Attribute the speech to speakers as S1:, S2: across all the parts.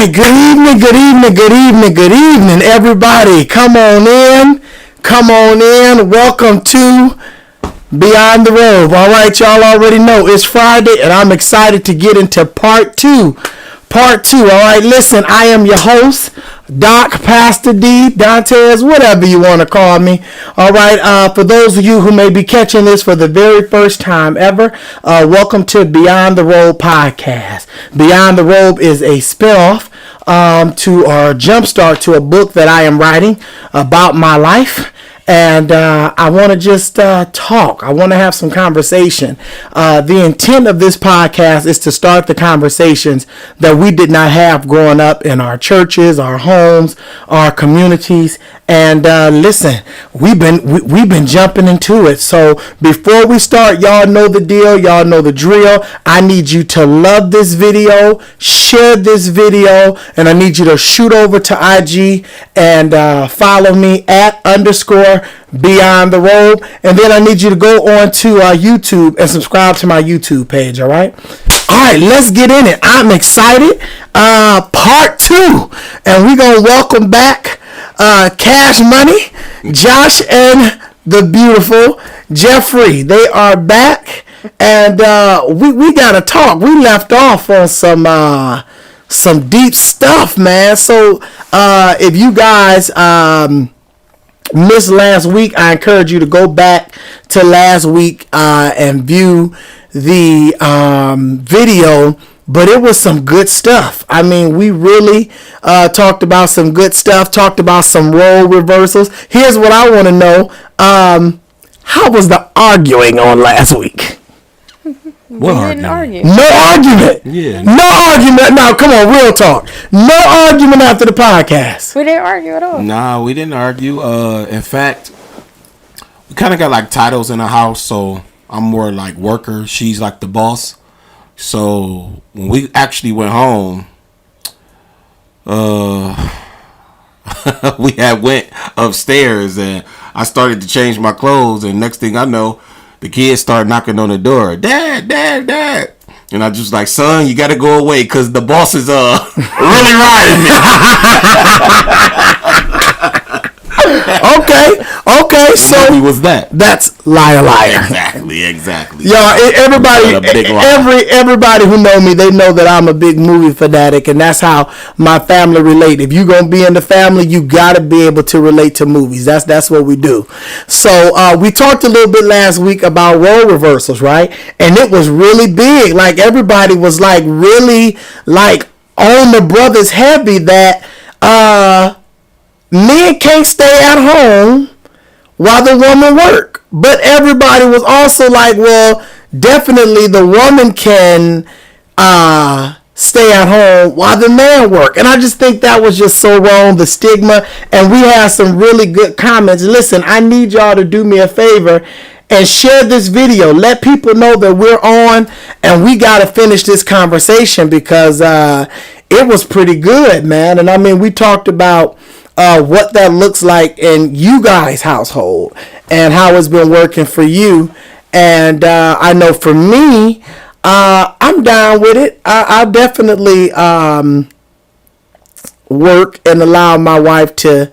S1: right, good evening, everybody. Come on in. Welcome to Beyond the Robe. All right, y'all already know it's Friday, and I'm excited to get into part two. All right, listen, I am your host, Doc, Pastor D, Dantes, whatever you want to call me. All right, for those of you who may be catching this for the very first time ever, welcome to Beyond the Robe podcast. Beyond the Robe is a spinoff to our jumpstart to a book that I am writing about my life. And I want to just talk. I want to have some conversation. The intent of this podcast is to start the conversations that we did not have growing up in our churches, our homes, our communities. And listen, we've been jumping into it. So before we start, y'all know the deal. Y'all know the drill. I need you to love this video, share this video, and I need you to shoot over to IG and follow me at _ Beyond the Robe, and then I need you to go on to YouTube and subscribe to my YouTube page. All right, let's get in it. I'm excited. Part two, and we're gonna welcome back Cash Money, Josh, and the beautiful Jeffrey. They are back, and we gotta talk. We left off on some deep stuff, man. So if you guys missed last week, I encourage you to go back to last week and view the video. But it was some good stuff. I mean, we really talked about some good stuff, talked about some role reversals. Here's what I want to know. How was the arguing on last week?
S2: We didn't argue.
S1: No argument.
S2: Yeah.
S1: No argument. Now, come on, real talk. No argument after the podcast.
S2: We didn't argue at all.
S3: Nah, we didn't argue. In fact, we kind of got like titles in the house, so I'm more like worker. She's like the boss. So when we actually went home, we had went upstairs and I started to change my clothes, and next thing I know, the kids start knocking on the door. Dad. And I just like, son, you got to go away because the boss is really riding me. Okay. So what movie was that?
S1: That's Liar.
S3: Exactly.
S1: Y'all, everybody who know me, they know that I'm a big movie fanatic, and that's how my family relate. If you gonna be in the family, you gotta be able to relate to movies. That's what we do. So we talked a little bit last week about role reversals, right? And it was really big. Like everybody was like really like on the brothers heavy that men can't stay at home while the woman work. But everybody was also like, well, definitely the woman can stay at home while the man work. And I just think that was just so wrong, the stigma. And we had some really good comments. Listen, I need y'all to do me a favor and share this video. Let people know that we're on and we got to finish this conversation because it was pretty good, man. And I mean, we talked about what that looks like in you guys' household and how it's been working for you. And I know for me, I'm down with it. I definitely work and allow my wife to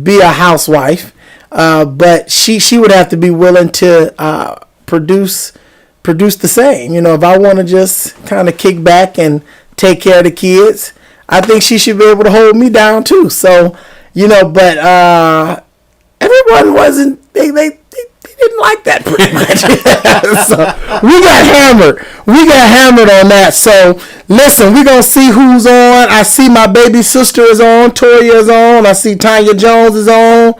S1: be a housewife, but she would have to be willing to produce the same. You know, if I want to just kind of kick back and take care of the kids, I think she should be able to hold me down too. So, you know, but everyone wasn't, they didn't like that pretty much. So we got hammered on that. So listen, we're going to see who's on. I see my baby sister is on, Toya is on, I see Tanya Jones is on,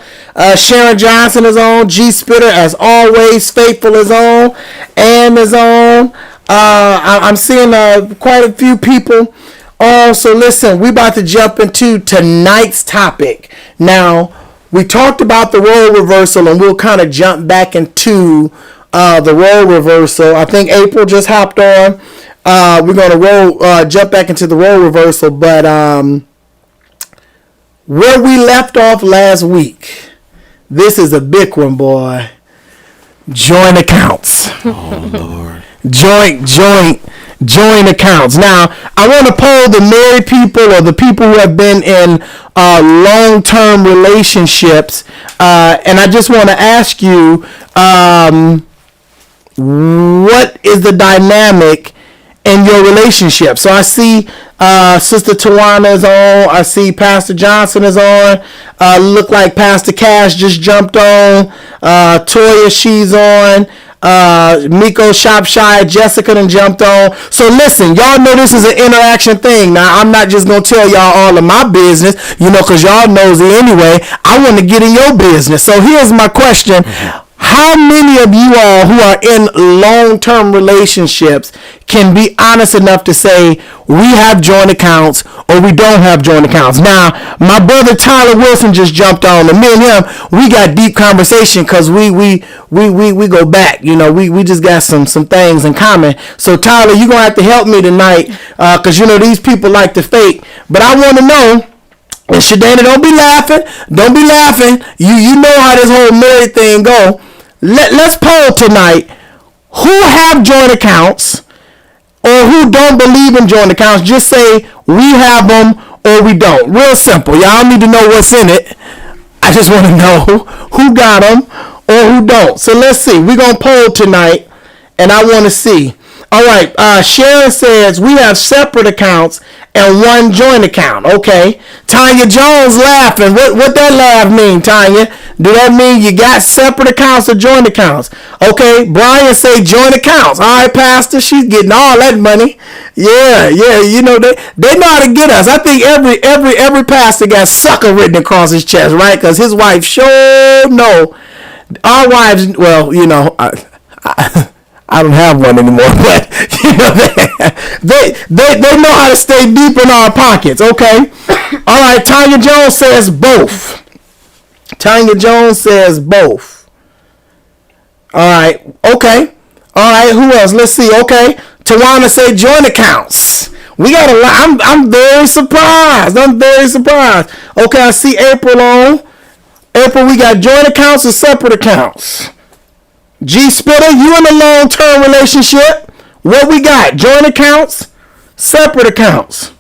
S1: Sharon Johnson is on, G Spitter as always, Faithful is on, Ann is on. I'm seeing quite a few people. So listen, we about to jump into tonight's topic. Now, we talked about the role reversal, and we'll kind of jump back into the role reversal. I think April just hopped on. We're gonna jump back into the role reversal, but where we left off last week, this is a big one, boy. Joint accounts.
S3: Oh Lord.
S1: Joint joint accounts. Now, I want to poll the married people or the people who have been in long-term relationships, and I just want to ask you, what is the dynamic in your relationship? So I see Sister Tawana is on. I see Pastor Johnson is on. Look like Pastor Cash just jumped on. Toya, she's on. Miko Shopshy, Jessica done jumped on. So listen, y'all know this is an interaction thing. Now, I'm not just going to tell y'all all of my business, because y'all nosy anyway. I want to get in your business. So here's my question. How many of you all who are in long-term relationships can be honest enough to say we have joint accounts or we don't have joint accounts? Now, my brother Tyler Wilson just jumped on, and me and him, we got deep conversation because we go back. We just got some things in common. So Tyler, you're gonna have to help me tonight because these people like to fake. But I want to know. And Shadana, don't be laughing. Don't be laughing. You know how this whole married thing go. Let's poll tonight. Who have joint accounts or who don't believe in joint accounts? Just say we have them or we don't. Real simple. Y'all need to know what's in it. I just want to know who got them or who don't. So let's see. We're going to poll tonight, and I want to see. All right. Sharon says we have separate accounts and one joint account. Okay. Tanya Jones laughing. What that laugh mean, Tanya? Do that mean you got separate accounts or joint accounts? Okay. Brian say joint accounts. All right, Pastor. She's getting all that money. Yeah. They know how to get us. I think every pastor got sucker written across his chest, right? Because his wife sure know. Our wives, well, I don't have one anymore, but they know how to stay deep in our pockets. Okay. All right. Tanya Jones says both. Tanya Jones says both. All right. Okay. All right. Who else? Let's see. Okay. Tawana say joint accounts. We got a lot. I'm very surprised. Okay. I see April on. April, we got joint accounts or separate accounts? G Spitter, you in a long-term relationship. What we got? Joint accounts, separate accounts.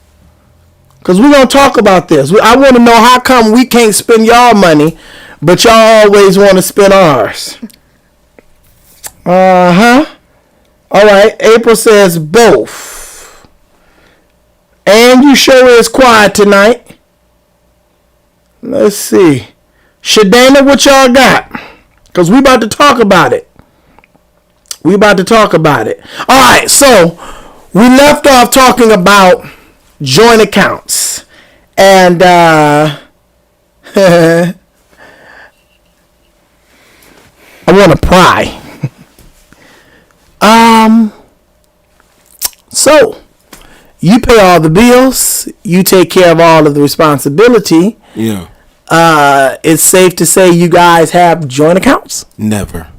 S1: Because we're going to talk about this. I want to know how come we can't spend y'all money, but y'all always want to spend ours. All right. April says both. And you sure is quiet tonight. Let's see. Shadana, what y'all got? Because we about to talk about it. All right, so we left off talking about joint accounts. And I want to pry. So you pay all the bills. You take care of all of the responsibility.
S3: Yeah.
S1: It's safe to say you guys have joint accounts?
S3: Never.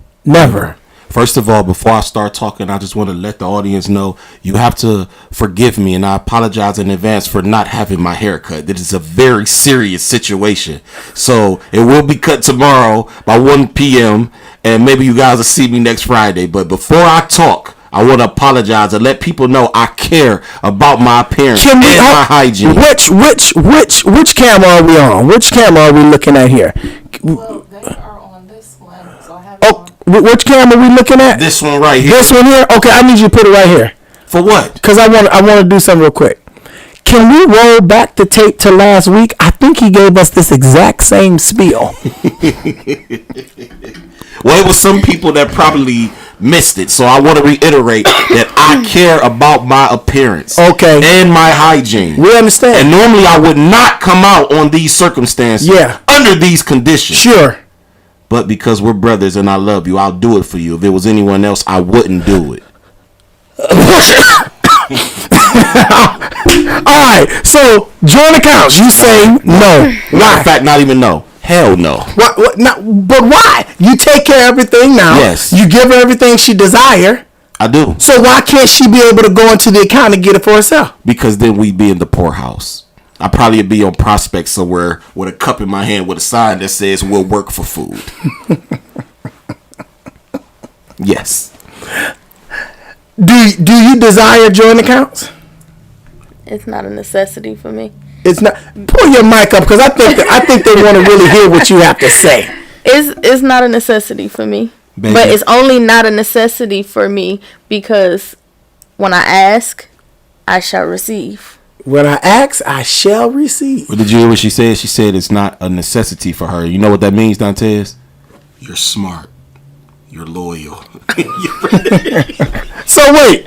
S1: First
S3: of all, before I start talking, I just want to let the audience know you have to forgive me, and I apologize in advance for not having my hair cut. This is a very serious situation. So it will be cut tomorrow by 1 p.m., and maybe you guys will see me next Friday. But before I talk, I want to apologize and let people know I care about my appearance and my hygiene.
S1: Which camera are we on? Which camera are we looking at here?
S2: Well, they are on this one, so I have
S1: which camera are we looking at?
S3: This one right here.
S1: This one here? Okay, I need you to put it right here.
S3: For what?
S1: Because I want to do something real quick. Can we roll back the tape to last week? I think he gave us this exact same spiel.
S3: Well, it was some people that probably missed it, so I want to reiterate that I care about my appearance,
S1: okay,
S3: and my hygiene.
S1: We understand.
S3: And normally I would not come out on these circumstances, under these conditions.
S1: Sure.
S3: But because we're brothers and I love you, I'll do it for you. If it was anyone else, I wouldn't do it.
S1: All right. So joint accounts, you say no. Why?
S3: In fact, not even no. Hell no.
S1: What? Not, but why? You take care of everything now.
S3: Yes.
S1: You give her everything she desire.
S3: I do.
S1: So why can't she be able to go into the account and get it for herself?
S3: Because then we'd be in the poorhouse. I'd probably be on Prospect somewhere with a cup in my hand with a sign that says we'll work for food. Yes.
S1: Do you desire joint accounts?
S4: It's not a necessity for me.
S1: It's not. Pull your mic up because I think they want to really hear what you have to say.
S4: It's not a necessity for me.
S3: Baby.
S4: But it's only not a necessity for me because when I ask, I shall receive.
S1: When I ask, I shall receive.
S3: But did you hear what she said? She said it's not a necessity for her. You know what that means, Dantes? You're smart. You're loyal.
S1: So wait.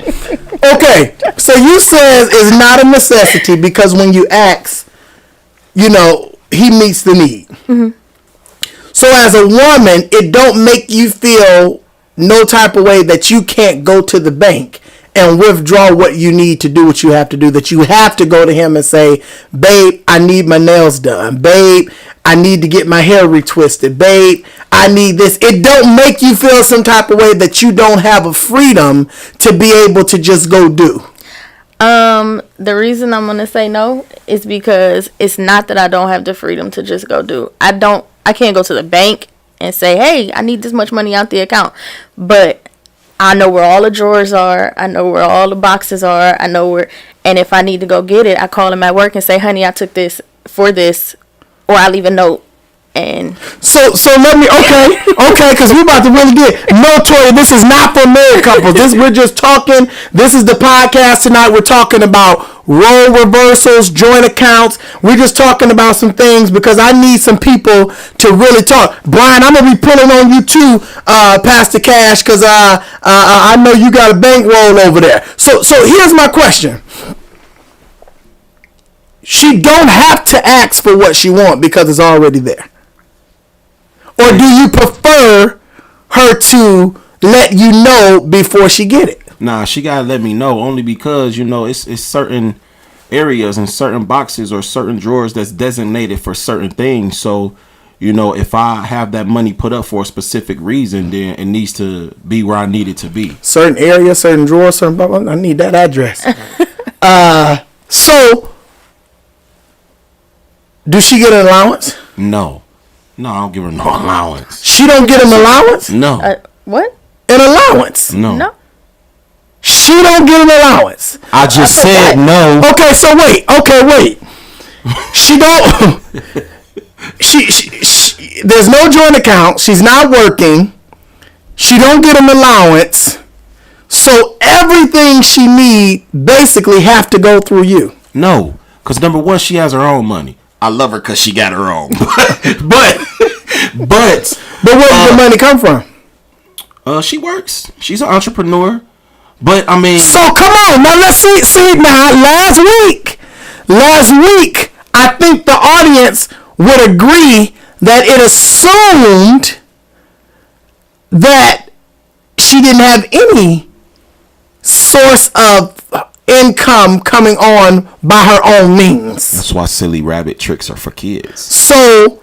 S1: Okay. So you says it's not a necessity because when you ask, he meets the need. Mm-hmm. So as a woman, it don't make you feel no type of way that you can't go to the bank and withdraw what you need to do what you have to do, that you have to go to him and say, babe, I need my nails done. Babe, I need to get my hair retwisted. Babe, I need this. It don't make you feel some type of way that you don't have a freedom to be able to just go do.
S4: The reason I'm going to say no is because it's not that I don't have the freedom to just go do. I can't go to the bank and say, hey, I need this much money out the account. But I know where all the drawers are. I know where all the boxes are. I know where, and if I need to go get it, I call him at work and say, honey, I took this for this, or I leave a note. And
S1: so let me okay, because we about to really get no, Toya. This is not for married couples. We're just talking. This is the podcast tonight. We're talking about role reversals, joint accounts. We're just talking about some things because I need some people to really talk. Brian, I'm gonna be pulling on you too, Pastor Cash, because I know you got a bankroll over there. So here's my question. She don't have to ask for what she wants because it's already there. Or do you prefer her to let you know before she get it?
S3: Nah, she gotta let me know only because it's certain areas and certain boxes or certain drawers that's designated for certain things. So, if I have that money put up for a specific reason, then it needs to be where I need it to be.
S1: Certain areas, certain drawers, certain blah, blah, I need that address. So do she get an allowance?
S3: No, I don't give her no allowance.
S1: She don't get an allowance?
S3: No.
S4: What?
S1: An allowance?
S4: No.
S1: She don't get an allowance.
S3: I just said no.
S1: Okay, so wait. She don't. she there's no joint account. She's not working. She don't get an allowance. So everything she need basically have to go through you.
S3: No, because number one, she has her own money. I love her because she got her own. but where does the money come from? She works. She's an entrepreneur. But I mean,
S1: so come on now. Let's see now. Last week, I think the audience would agree that it assumed that she didn't have any source of income coming on by her own means.
S3: That's why silly rabbit tricks are for kids.
S1: So,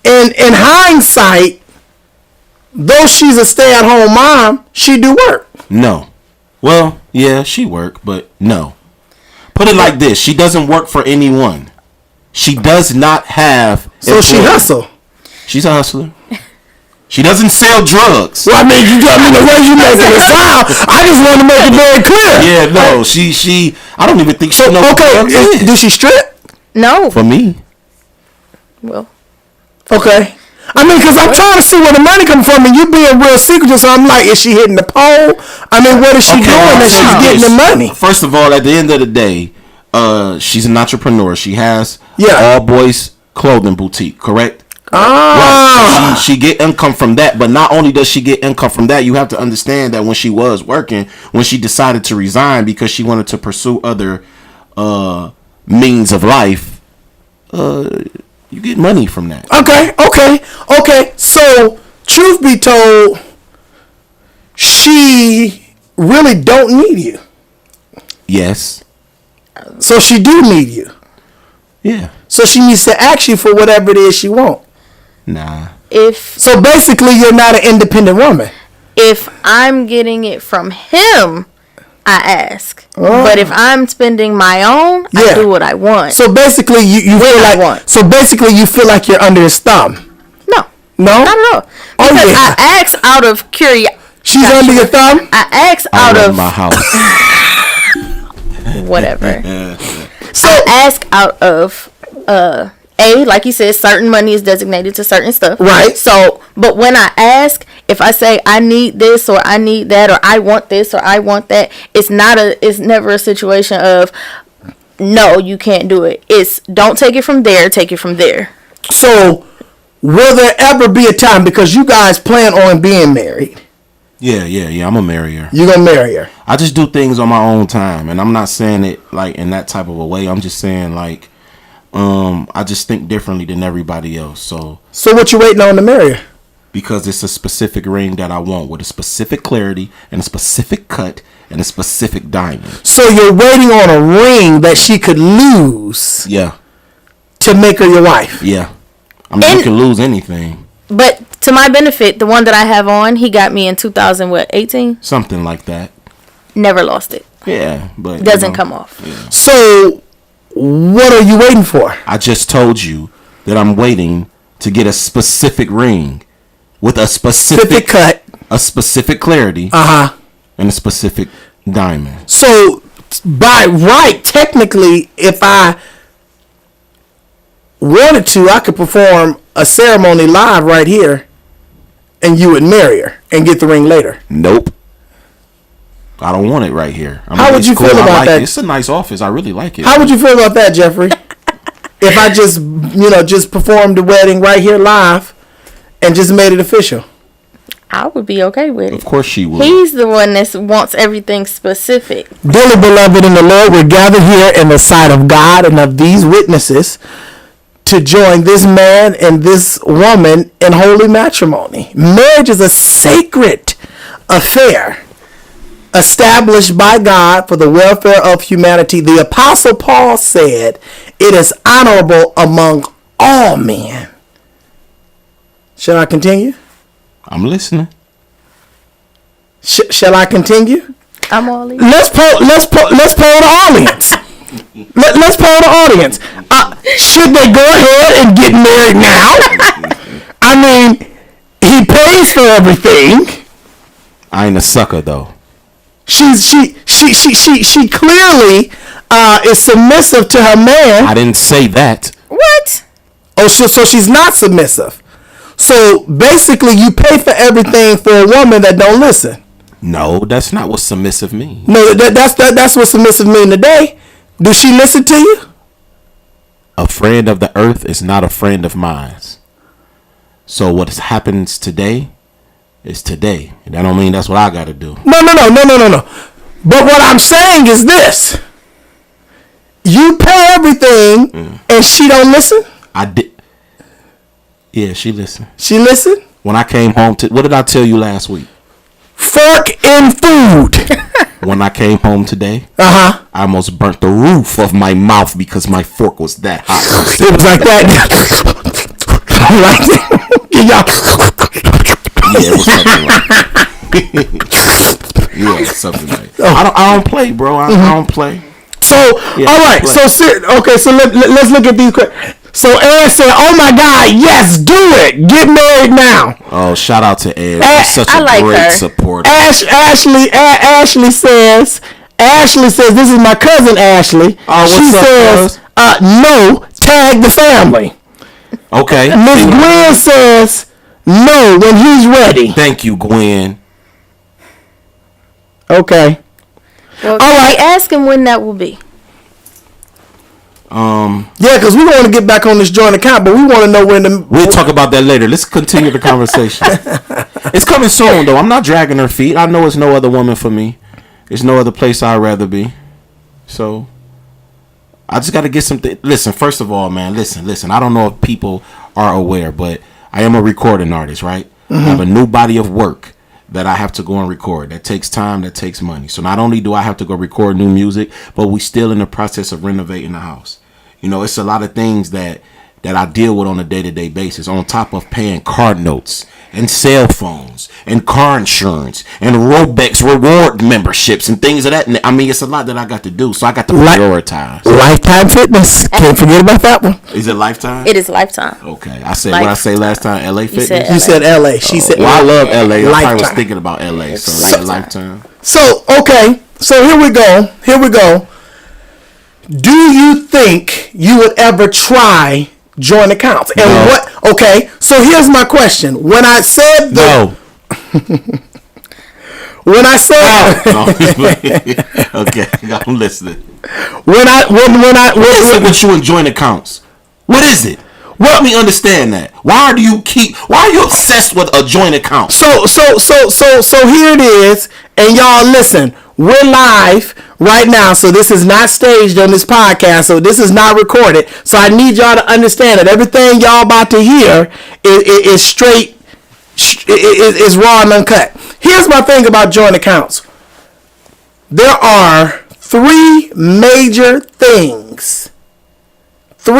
S1: in hindsight, though she's a stay-at-home mom, she do work.
S3: No. Well, yeah, she work, but no. Put it like this: she doesn't work for anyone. She does not have.
S1: So she hustle.
S3: She's a hustler. She doesn't sell drugs.
S1: Well, I mean, the way you making it sound, I just want to make it very clear.
S3: Yeah, no, she. I don't even think she knows.
S1: Okay, does she strip?
S4: No.
S3: For me.
S4: Well.
S1: Okay. I mean, because I'm trying to see where the money comes from, and you being real secretive. So I'm like, is she hitting the pole? I mean, what is she doing that she's getting the money?
S3: First of all, at the end of the day, she's an entrepreneur. She has all boys clothing boutique, correct?
S1: Ah.
S3: Right. She get income from that, but not only does she get income from that, you have to understand that when she was working, when she decided to resign because she wanted to pursue other means of life, you get money from that.
S1: Okay. So, truth be told, she really don't need you.
S3: Yes.
S1: So she do need you.
S3: Yeah.
S1: So she needs to ask you for whatever it is she want.
S3: Nah.
S1: So basically, you're not an independent woman.
S4: If I'm getting it from him, I ask. Oh. But if I'm spending my own, I do what I want.
S1: So basically, you feel like. So basically, you feel like you're under his thumb.
S4: No,
S1: not
S4: at all. Because I ask out of curiosity.
S1: She's under your thumb?
S4: I asked
S3: I
S4: out
S3: run
S4: of
S3: my house.
S4: whatever.
S1: So
S4: I ask out of like you said, certain money is designated to certain stuff.
S1: Right.
S4: So, but when I ask, if I say I need this or I need that or I want this or I want that, it's never a situation of no, you can't do it. It's don't take it from there, take it from there.
S1: So, will there ever be a time, because you guys plan on being married?
S3: Yeah. I'm gonna marry her.
S1: You're gonna marry her.
S3: I just do things on my own time, and I'm not saying it like in that type of a way. I'm just saying like, I just think differently than everybody else. So
S1: what you waiting on to marry her?
S3: because it's a specific ring that I want with a specific clarity and a specific cut and a specific diamond.
S1: So you're waiting on a ring that she could lose
S3: Yeah.
S1: to make her your wife.
S3: Yeah. I mean, you can lose anything.
S4: But to my benefit, the one that I have on, he got me in 2018.
S3: Something like that.
S4: Never lost it.
S3: Yeah, but
S4: Doesn't come off.
S3: Yeah.
S1: So what are you waiting for?
S3: I just told you that I'm waiting to get a specific ring with a specific
S1: cut,
S3: a specific clarity, and a specific diamond.
S1: So by right, technically, if I wanted to, I could perform a ceremony live right here, and you would marry her and get the ring later.
S3: Nope. I don't want it right here. I mean,
S1: How would you feel about that?
S3: It's a nice office. I really like it.
S1: How would you feel about that, Jeffrey? If I just performed the wedding right here live and just made it official?
S4: I would be okay with it.
S3: Of course she would.
S4: He's the one that wants everything specific.
S1: Dearly beloved in the Lord, we're gathered here in the sight of God and of these witnesses to join this man and this woman in holy matrimony. Marriage is a sacred affair established by God for the welfare of humanity. The Apostle Paul said, it is honorable among all men. Shall I continue?
S3: I'm listening.
S1: Shall I continue?
S4: I'm all in.
S1: Let's poll the audience. Let's poll the audience. Should they go ahead and get married now? I mean, he pays for everything.
S3: I ain't a sucker though.
S1: She clearly is submissive to her man.
S3: I didn't say that.
S4: What?
S1: Oh, so she's not submissive. So basically, you pay for everything for a woman that don't listen.
S3: No, that's not what submissive means.
S1: No, that's what submissive mean today. Do she listen to you?
S3: A friend of the earth is not a friend of mine. So what happens today is today. That don't mean that's what I got to do.
S1: No. But what I'm saying is this: you pay everything, and she don't listen.
S3: I did. Yeah, she listened.
S1: She listened.
S3: When I came home what did I tell you last week?
S1: Fork in food.
S3: When I came home today,
S1: I
S3: almost burnt the roof of my mouth because my fork was that hot.
S1: It was like that.
S3: Yeah, it was something like that. I don't play, bro. I don't play.
S1: So, all right. So, so let's look at these. So Aaron said, "Oh my God, yes, do it. Get married now."
S3: Oh, shout out to Ed. He's such a great supporter.
S1: Ashley says, "This is my cousin Ashley."
S3: Oh,
S1: she says, "No, tag the family."
S3: Okay.
S1: Miss Gwen says, "No, when he's ready."
S3: Thank you, Gwen.
S4: Well,
S1: Okay.
S4: all right. Ask him when that will be.
S1: Yeah, because we want to get back on this joint account, but we want to know when the...
S3: We'll talk about that later. Let's continue the conversation. It's coming soon, though. I'm not dragging her feet. I know it's no other woman for me. There's no other place I'd rather be. So, I just got to get something... Listen, first of all, man, listen. I don't know if people are aware, but I am a recording artist, right? I have a new body of work that I have to go and record. That takes time, that takes money. So not only do I have to go record new music, but we still in the process of renovating the house. You know, it's a lot of things that that I deal with on a day-to-day basis, on top of paying card notes and cell phones and car insurance and Robex reward memberships and things of that. I mean, it's a lot that I got to do, so I got to prioritize.
S1: Lifetime Fitness. Can't forget about that one.
S3: Is it Lifetime?
S4: It is Lifetime.
S3: Okay. I said what I say last time, LA Fitness?
S1: You said LA. She said
S3: well, I love LA. I
S1: Lifetime.
S3: probably was thinking about LA, so Lifetime.
S1: So, okay. So here we go. Do you think you would ever try joint accounts? And
S3: No.
S1: okay, so here's my question. When I said
S3: No.
S1: when I said
S3: Okay, I'm listening.
S1: when
S3: What is it with you and joint accounts? What is it? Let me understand that. Why are you obsessed with a joint account?
S1: So here it is, and y'all listen. We're live right now, so this is not staged on this podcast, so this is not recorded. So I need y'all to understand that everything y'all about to hear is straight, is raw and uncut. Here's my thing about joint accounts. There are three major things that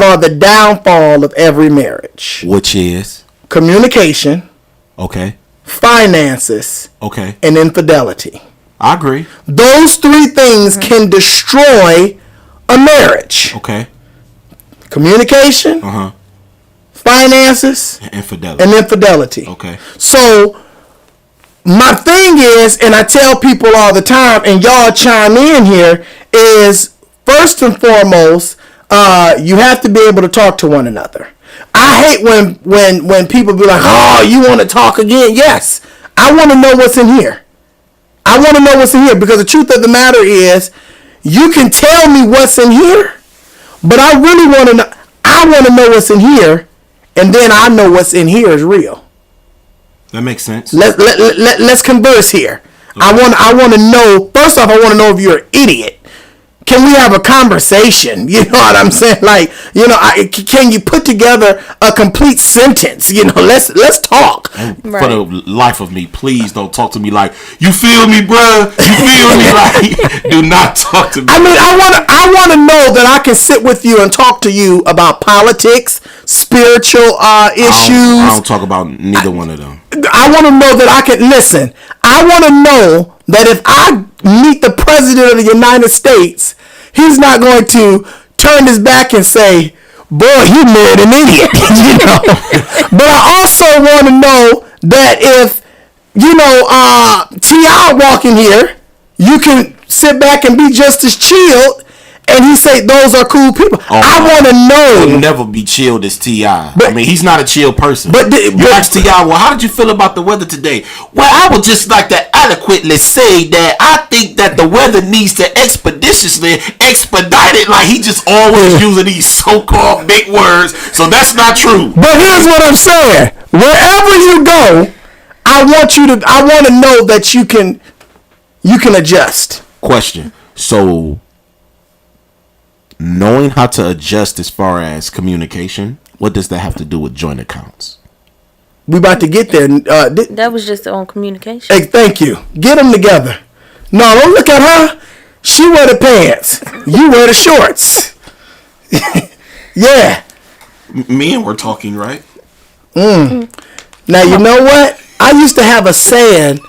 S1: are the downfall of every marriage.
S3: Which is?
S1: Communication.
S3: Okay.
S1: Finances.
S3: Okay.
S1: And infidelity.
S3: I agree.
S1: Those three things can destroy a marriage.
S3: Okay.
S1: Communication. Finances.
S3: And
S1: infidelity.
S3: Okay.
S1: So my thing is, and I tell people all the time, and y'all chime in here, is first and foremost, you have to be able to talk to one another. I hate when people be like, oh, you want to talk again? Yes. I want to know what's in here. Because the truth of the matter is, you can tell me what's in here, but I really want to know. I want to know what's in here, and then I know what's in here is real.
S3: That makes sense.
S1: Let's converse here. Okay. I want to know. First off, I want to know if you're an idiot. Can we have a conversation? You know what I'm saying? Like, can you put together a complete sentence? Let's talk.
S3: Right. For the life of me, please don't talk to me like, you feel me, bruh? You feel me? Like, do not talk to me.
S1: I mean, I want to know that I can sit with you and talk to you about politics, spiritual issues.
S3: I don't talk about neither one of them.
S1: I want to know that I can listen. I want to know that if I meet the president of the United States, he's not going to turn his back and say, boy, you married an idiot. But I also want to know that if T.I. walking here, you can sit back and be just as chilled, and he say those are cool people. I want to know.
S3: He'll never be chilled as T.I. I mean, he's not a chill person.
S1: But
S3: you ask T.I., well, how did you feel about the weather today? Well, I would just like to adequately say that I think that the weather needs to expeditiously expedite it. Like, he just always using these so-called big words. So that's not true.
S1: But here's what I'm saying. Wherever you go, I want to know that you can adjust.
S3: Question. So, knowing how to adjust as far as communication, what does that have to do with joint accounts?
S1: We about to get there.
S4: That was just on communication.
S1: Hey, thank you. Get them together. No, don't look at her. She wear the pants. You wear the shorts. Yeah.
S3: Me and we're talking, right?
S1: Now, you know what? I used to have a saying.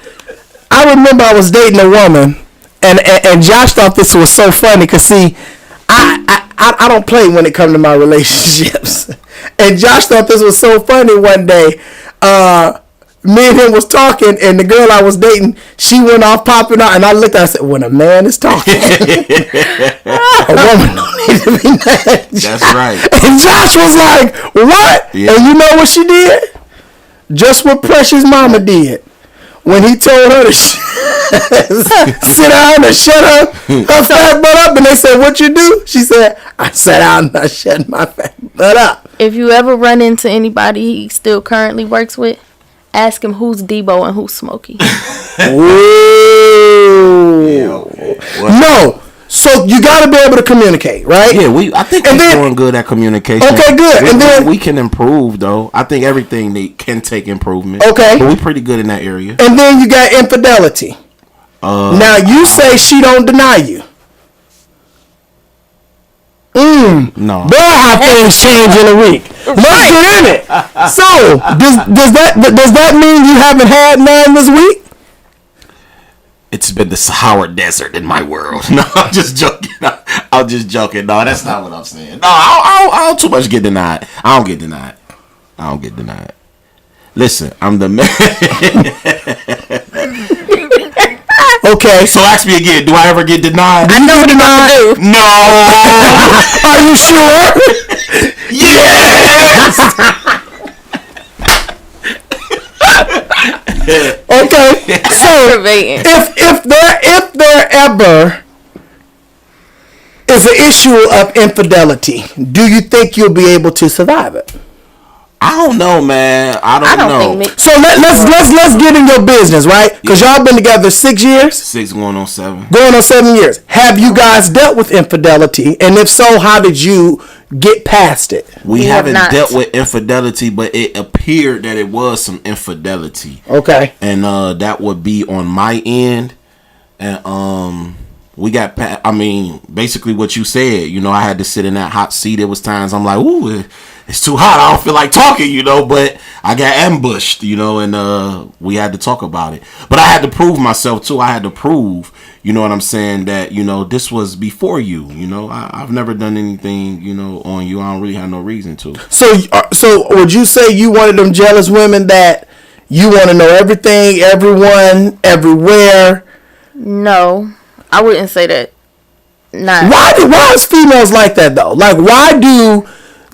S1: I remember I was dating a woman, and Josh thought this was so funny because, see, I don't play when it comes to my relationships. And Josh thought this was so funny one day. Me and him was talking, and the girl I was dating, she went off popping out, and I looked at her and said, when a man is talking, a woman don't need to be mad.
S3: That's right.
S1: And Josh was like, what? Yeah. And you know what she did? Just what Precious Mama did. When he told her to sit down and shut her fat butt up, and they said, what you do? She said, I sat down and I shut my fat butt up.
S4: If you ever run into anybody he still currently works with, ask him who's Debo and who's Smokey.
S1: Ooh.
S3: Yeah, okay.
S1: No. So you got to be able to communicate, right?
S3: Yeah, I think we're doing good at communication.
S1: Okay, good. And then
S3: we can improve, though. I think everything can take improvement.
S1: Okay,
S3: but we're pretty good in that area.
S1: And then you got infidelity. Now you say she don't deny you.
S3: No.
S1: Boy, how things change in a week. Let's get in it. So, does that mean you haven't had none this week?
S3: It's been the Sahara Desert in my world. No, I'm just joking. I'm just joking. No, that's not what I'm saying. No, I don't too much get denied. I don't get denied. Listen, I'm the man.
S1: Okay.
S3: So ask me again. Do I ever get denied?
S4: I know what you're gonna do.
S3: No.
S1: Are you sure?
S3: Yes.
S1: Okay. So
S4: Aggravating.
S1: if there ever is an issue of infidelity, do you think you'll be able to survive it?
S3: I don't know, man. I don't know.
S4: think
S1: So let's get in your business, right? Because y'all been together 6 years.
S3: 6 going on 7.
S1: Going on 7 years. Have you guys dealt with infidelity? And if so, how did you get past it?
S3: We
S4: have
S3: haven't
S4: not.
S3: dealt with infidelity, but it appeared that it was some infidelity.
S1: Okay.
S3: And that would be on my end. And we got, basically what you said. You know, I had to sit in that hot seat. There was times I'm like, ooh, it's too hot. I don't feel like talking, you know. But I got ambushed, you know, and we had to talk about it. But I had to prove myself too. I had to prove, you know what I'm saying, that, you know, this was before you. You know, I've never done anything, you know, on you. I don't really have no reason to.
S1: So would you say you one of them jealous women that you want to know everything, everyone, everywhere?
S4: No, I wouldn't say that. Not.
S1: Why is females like that though? Like, why do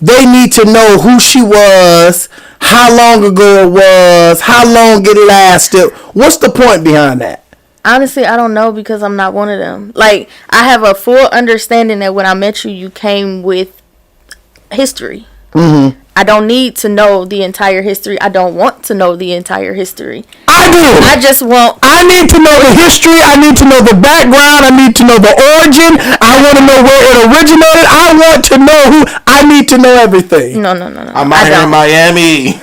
S1: they need to know who she was, how long ago it was, how long it lasted? What's the point behind that?
S4: Honestly, I don't know because I'm not one of them. Like, I have a full understanding that when I met you, you came with history.
S1: Mm-hmm.
S4: I don't need to know the entire history. I don't want to know the entire history.
S1: I do.
S4: I just want.
S1: I need to know the history. I need to know the background. I need to know the origin. I want to know where it originated. I want to know who. I need to know everything.
S4: No.
S3: I'm out here in Miami.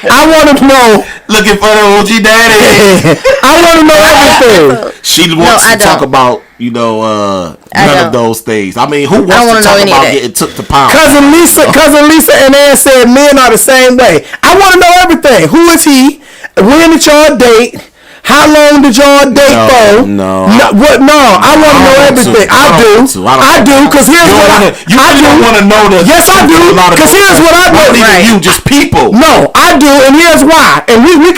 S1: I want to know.
S3: Looking for the OG daddy.
S1: I want to know everything.
S3: She wants to
S4: I
S3: talk
S4: don't.
S3: about, you know, none of those things. I mean, who wants
S4: wanna
S3: to talk
S4: know any
S3: about
S4: of that.
S3: getting took to pound?
S1: Cousin Lisa and Ann said men are the same way. I want to know everything. Who is he? When did y'all date? How long did y'all date for?
S3: No.
S1: What? No. I want to know everything. I do. Because here's what I do.
S3: You don't want to know the.
S1: Yes, I do. Because here's what I know.
S3: Not even you, just people.
S1: No, I do, and here's why. And we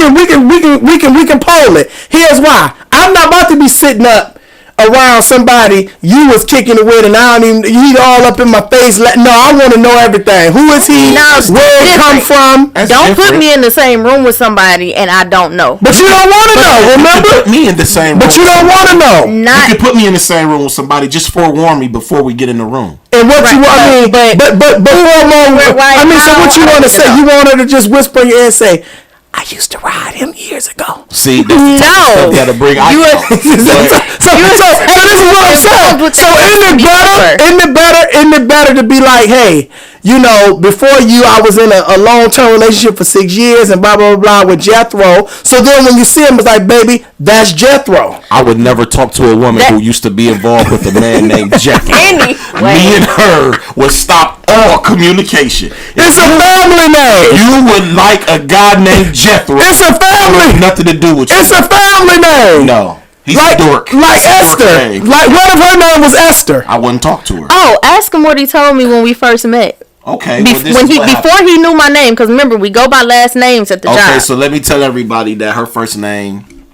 S1: can poll it. Here's why. I'm not about to be sitting up around somebody you was kicking it with, and I don't even, he all up in my face. No, I want to know everything. Who is he? Where it come from?
S4: Don't put me in the same room with somebody and I don't know.
S1: But you don't want to know. Remember?
S3: You can put me in the same room.
S1: But you don't want to know.
S3: You can put me in the same room with somebody. Just forewarn me before we get in the room.
S1: And what you want? I mean, but I mean, so what you want to say? You want her to just whisper in your ear and say, I used to ride him years ago.
S3: See, that's the type of stuff you got to bring out.
S1: So this is what I'm saying. So isn't it better to be like, hey, you know, before you, I was in a long-term relationship for 6 years and blah, blah, blah, with Jethro. So then when you see him, it's like, baby, that's Jethro.
S3: I would never talk to a woman who used to be involved with a man named Jethro.
S4: Anyway.
S3: Me and her would stop all communication.
S1: It's a family name.
S3: You would like a guy named Jethro.
S1: It's a family.
S3: Nothing to do with you.
S1: It's a family name.
S3: No. He's
S1: like,
S3: a dork.
S1: Like Esther. Like, what if her name was Esther?
S3: I wouldn't talk to her.
S4: Oh, ask him what he told me when we first met.
S3: Okay.
S4: Before he knew my name, because remember, we go by last names at the job.
S3: Okay, so let me tell everybody that her first name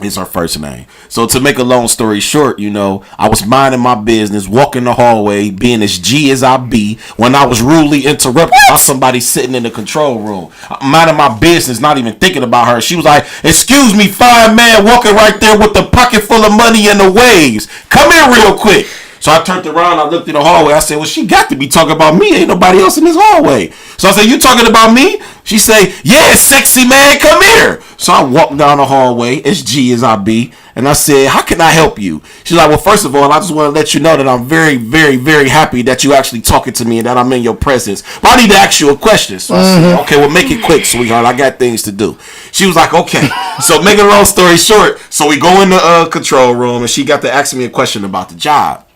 S3: is her first name. So to make a long story short, you know, I was minding my business, walking the hallway, being as G as I be, when I was rudely interrupted by somebody sitting in the control room. I'm minding my business, not even thinking about her. She was like, excuse me, fine man walking right there with the pocket full of money and the waves. Come here real quick. So I turned around, I looked in the hallway, I said, well, she got to be talking about me. Ain't nobody else in this hallway. So I said, you talking about me? She say, yeah, sexy man, come here. So I walked down the hallway, as G as I be, and I said, how can I help you? She's like, well, first of all, I just want to let you know that I'm very, very, very happy that you actually talking to me and that I'm in your presence. But I need to ask you a question. So I said, okay, well, make it quick, sweetheart. I got things to do. She was like, okay. So making a long story short, so we go in the control room, and she got to ask me a question about the job.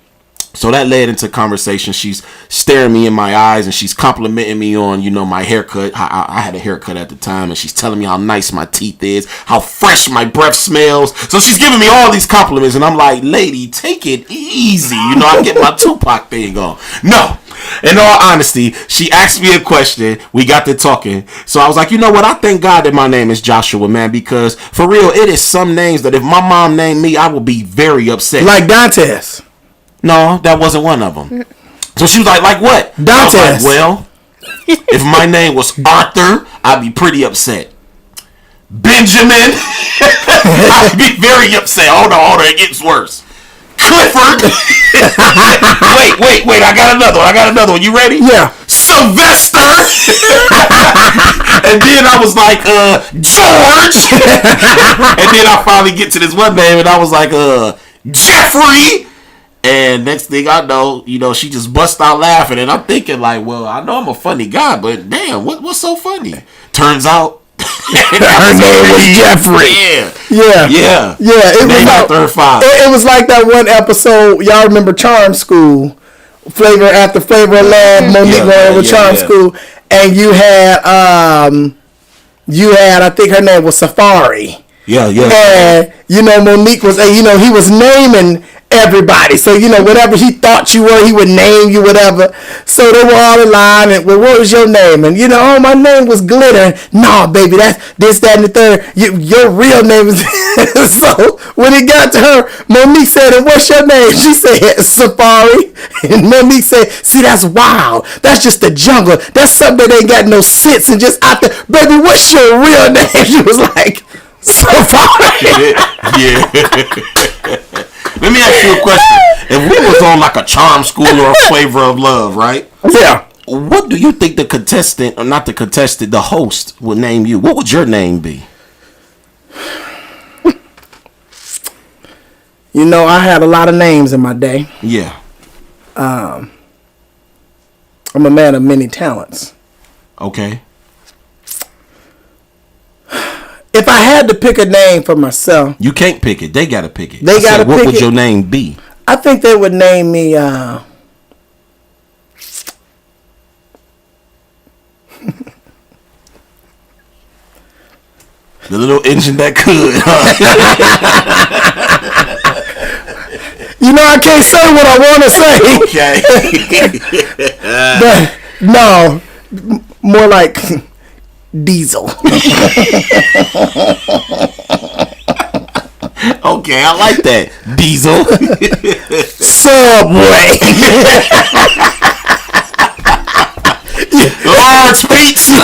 S3: So that led into conversation. She's staring me in my eyes and she's complimenting me on, my haircut. I had a haircut at the time, and she's telling me how nice my teeth is, how fresh my breath smells. So she's giving me all these compliments, and I'm like, lady, take it easy. I get my Tupac thing on. No. In all honesty, she asked me a question. We got to talking. So I was like, you know what? I thank God that my name is Joshua, man, because for real, it is some names that if my mom named me, I would be very upset.
S1: Like Dantes.
S3: No, that wasn't one of them. So she was like what?
S1: Dantes.
S3: I was like, well, if my name was Arthur, I'd be pretty upset. Benjamin, I'd be very upset. Hold on, it gets worse. Clifford. wait, I got another one. You ready?
S1: Yeah.
S3: Sylvester. And then I was like, George. And then I finally get to this one name, and I was like, Jeffrey. And next thing I know, she just bust out laughing, and I'm thinking like, well, I know I'm a funny guy, but damn, what's so funny? Turns out
S1: her name was Jeffrey. Yeah. It was
S3: after her father.
S1: It was like that one episode. Y'all remember Charm School? Flavor after Flavor of Love. Monique went with Charm School, and you had I think her name was Safari.
S3: Yeah.
S1: And Monique was, he was naming everybody. So, whatever he thought you were, he would name you whatever. So they were all in line, and, well, what was your name? And, oh, my name was Glitter. No, baby, that's this, that, and the third. Your real name is... So when it got to her, Monique said, and what's your name? She said, Safari. And Monique said, see, that's wild. That's just the jungle. That's something that ain't got no sense and just out there. Baby, what's your real name? She was like, Safari.
S3: Yeah. Let me ask you a question. If we was on like a Charm School or a Flavor of Love, right?
S1: Yeah.
S3: What do you think the contestant, or not the contestant, the host would name you? What would your name be?
S1: I had a lot of names in my day.
S3: Yeah.
S1: I'm a man of many talents.
S3: Okay.
S1: If I had to pick a name for myself...
S3: You can't pick it. They got to pick it.
S1: They got to pick it.
S3: What would your name be?
S1: I think they would name me... the
S3: little engine that could.
S1: I can't say what I want to say.
S3: Okay.
S1: But, no. More like... Diesel.
S3: Okay, I like that. Diesel.
S1: Subway.
S3: Large pizza.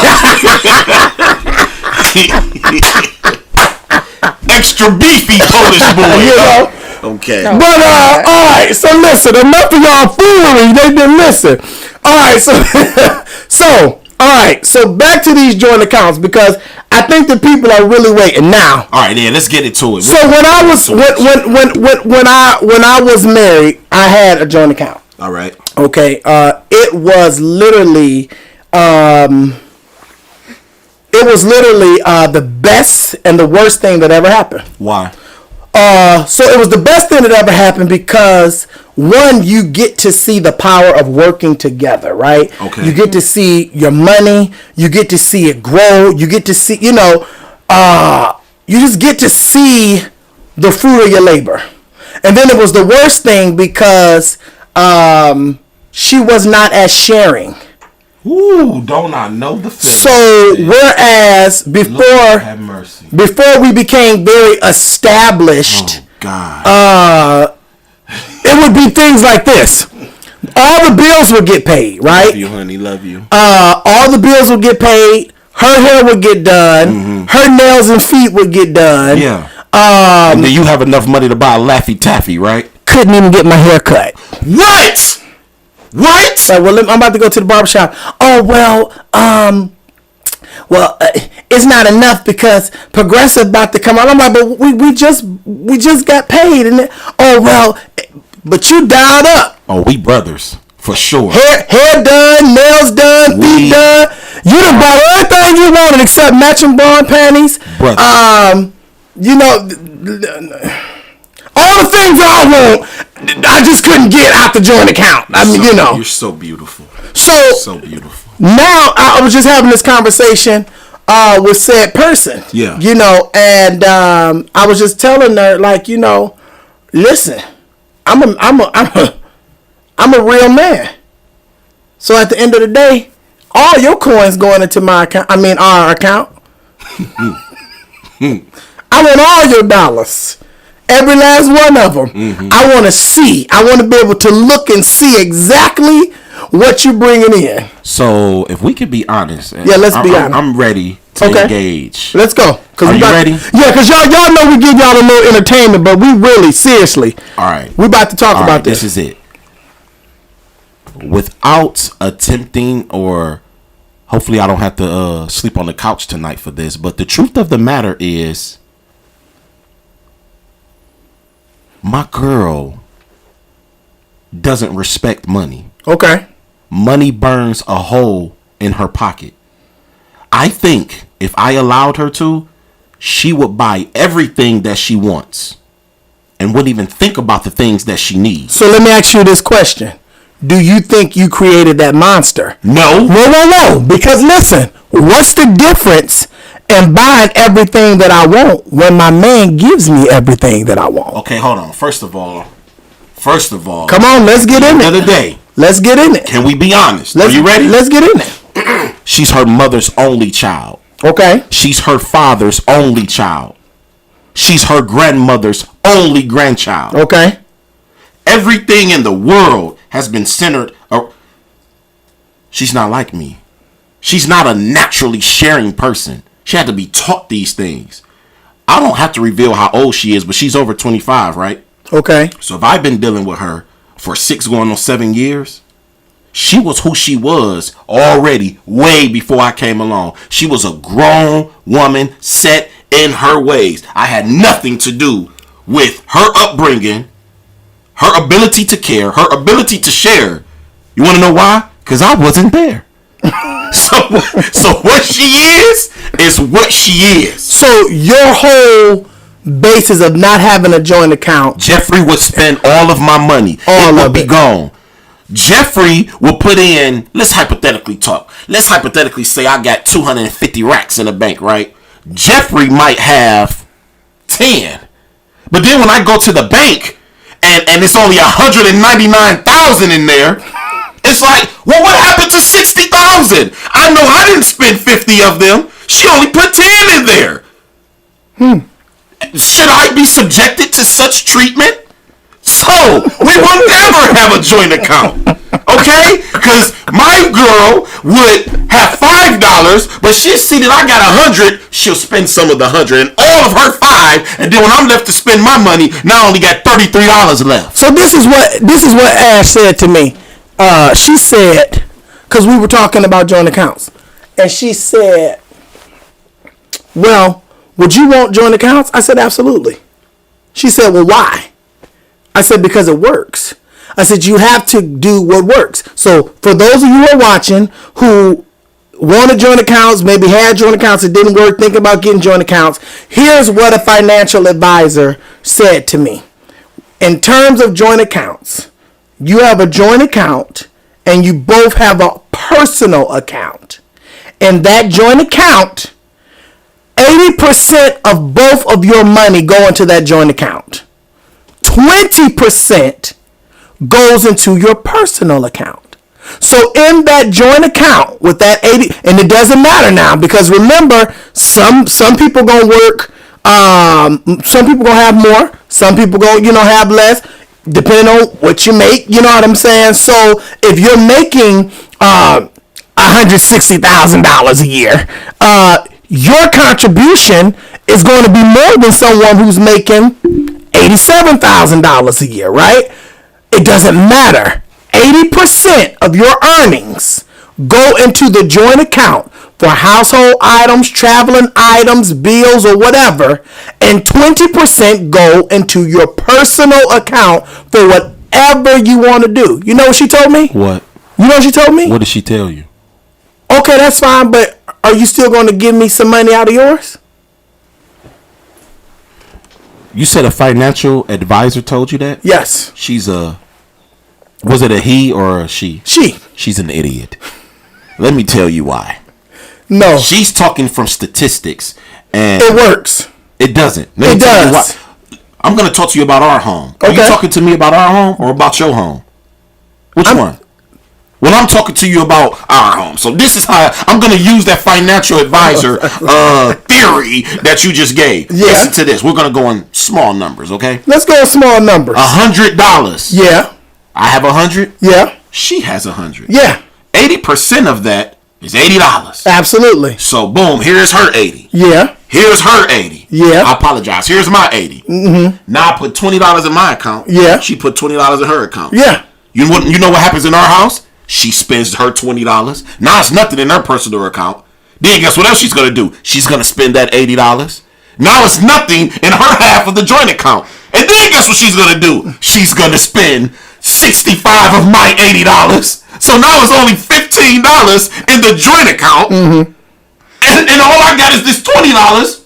S3: Extra beefy Polish boy. Okay.
S1: But all right. So listen, enough of y'all foolery. They didn't listen. All right. So all right. So back to these joint accounts, because I think the people are really waiting now.
S3: All right, yeah. Let's get into it.
S1: So when I was married, I had a joint account.
S3: All right.
S1: Okay. It was literally the best and the worst thing that ever happened.
S3: Why?
S1: So it was the best thing that ever happened because, one, you get to see the power of working together, right?
S3: Okay.
S1: You get to see your money. You get to see it grow. You get to see, you just get to see the fruit of your labor. And then it was the worst thing because she was not as sharing.
S3: Ooh, don't I know the feeling?
S1: So whereas before we became very established,
S3: oh God,
S1: it would be things like this. All the bills would get paid, right?
S3: Love you, honey, love you.
S1: All the bills would get paid. Her hair would get done. Mm-hmm. Her nails and feet would get done.
S3: Yeah. And then you have enough money to buy a Laffy Taffy, right?
S1: Couldn't even get my hair cut.
S3: What? What?
S1: Like, well, I'm about to go to the barbershop. Oh, it's not enough because Progressive about to come out. I'm like, but we just got paid. And but you dialed up.
S3: Oh, we brothers. For sure.
S1: Hair done, nails done, feet done. You done bought everything you wanted except matching bra and panties.
S3: Brother.
S1: All the things that I want, I just couldn't get out the joint account.
S3: You're so beautiful. So beautiful.
S1: Now I was just having this conversation with said person.
S3: Yeah.
S1: And I was just telling her, like, listen, I'm a real man. So at the end of the day, all your coins going into my account. Our account. I want all your dollars. Every last one of them. Mm-hmm. I want to see. I want to be able to look and see exactly what you're bringing in.
S3: So, if we could be honest.
S1: Yeah, let's be honest.
S3: I'm ready to engage.
S1: Let's go.
S3: Are you ready?
S1: Yeah, because y'all know we give y'all a little entertainment, but we really, seriously.
S3: All right.
S1: We about to talk about this.
S3: This is it. Without attempting, or hopefully I don't have to sleep on the couch tonight for this, but the truth of the matter is, my girl doesn't respect money.
S1: Okay.
S3: Money burns a hole in her pocket. I think if I allowed her to, she would buy everything that she wants and wouldn't even think about the things that she needs.
S1: So let me ask you this question. Do you think you created that monster?
S3: No.
S1: No. Because listen, what's the difference in buying everything that I want when my man gives me everything that I want?
S3: Okay, hold on. First of all,
S1: come on, let's get in it.
S3: Another day.
S1: Let's get in it.
S3: Can we be honest? Are you ready?
S1: Let's get in it.
S3: She's her mother's only child.
S1: Okay.
S3: She's her father's only child. She's her grandmother's only grandchild.
S1: Okay.
S3: Everything in the world has been centered. She's not like me. She's not a naturally sharing person. She had to be taught these things. I don't have to reveal how old she is, but she's over 25, right?
S1: Okay.
S3: So if I've been dealing with her for 6 going on 7 years, she was who she was already way before I came along. She was a grown woman set in her ways. I had nothing to do with her upbringing, her ability to care, her ability to share. You want to know why? Because I wasn't there. So what she is what she is.
S1: So your whole basis of not having a joint account,
S3: Jeffrey would spend all of my money. All of it would be gone. Jeffrey will put in, let's hypothetically talk. Let's hypothetically say I got 250 racks in the bank, right? Jeffrey might have 10. But then when I go to the bank and it's only 199,000 in there, it's like, well, what happened to 60,000? I know I didn't spend 50 of them. She only put 10 in there. Should I be subjected to such treatment? So, we will never have a joint account. Okay? Because my girl would have $5, but she'll see that I got 100. She'll spend some of the 100 and all of her 5. And then when I'm left to spend my money, now I only got $33 left.
S1: So this is what Ash said to me. She said, because we were talking about joint accounts, and she said, well, would you want joint accounts? I said, absolutely. She said, well, why? I said, because it works. I said, you have to do what works. So for those of you who are watching who wanted joint accounts, maybe had joint accounts, it didn't work, think about getting joint accounts, here's what a financial advisor said to me. In terms of joint accounts, you have a joint account and you both have a personal account. In that joint account, 80% of both of your money go into that joint account. 20% goes into your personal account. So in that joint account with that 80, and it doesn't matter now because remember, some people gonna work, some people gonna have more, some people gonna have less, depending on what you make. You know what I'm saying? So if you're making $160,000 a year, your contribution is going to be more than someone who's making $87,000 a year, right? It doesn't matter. 80% of your earnings go into the joint account for household items, traveling items, bills, or whatever, and 20% go into your personal account for whatever you want to do. You know what she told me?
S3: What?
S1: You know what she told me?
S3: What did she tell you?
S1: Okay, that's fine, but are you still going to give me some money out of yours?
S3: You said a financial advisor told you that?
S1: Yes.
S3: Was it a he or a she?
S1: She.
S3: She's an idiot. Let me tell you why.
S1: No.
S3: She's talking from statistics, and
S1: It works.
S3: it doesn't.
S1: It does.
S3: I'm going to talk to you about our home. Are you
S1: Okay.
S3: talking to me about our home or about your home? Which one? Well, I'm talking to you about our home. So this is how I'm going to use that financial advisor theory that you just gave.
S1: Yeah.
S3: Listen to this. We're going to go in small numbers, okay?
S1: Let's go with small numbers.
S3: $100.
S1: Yeah.
S3: I have 100.
S1: Yeah.
S3: She has 100.
S1: Yeah.
S3: 80% of that is $80.
S1: Absolutely.
S3: So boom, here's her 80.
S1: Yeah.
S3: Here's her 80.
S1: Yeah.
S3: I apologize. Here's my 80. Mm-hmm. Now I put $20 in my account.
S1: Yeah.
S3: She put $20 in her account.
S1: Yeah.
S3: You know what happens in our house? She spends her $20. Now it's nothing in her personal account. Then guess what else she's gonna do? She's gonna spend that $80. Now it's nothing in her half of the joint account. And then guess what she's gonna do? She's gonna spend 65 of my $80. So now it's only $15 in the joint account. Mm-hmm. And all I got is this $20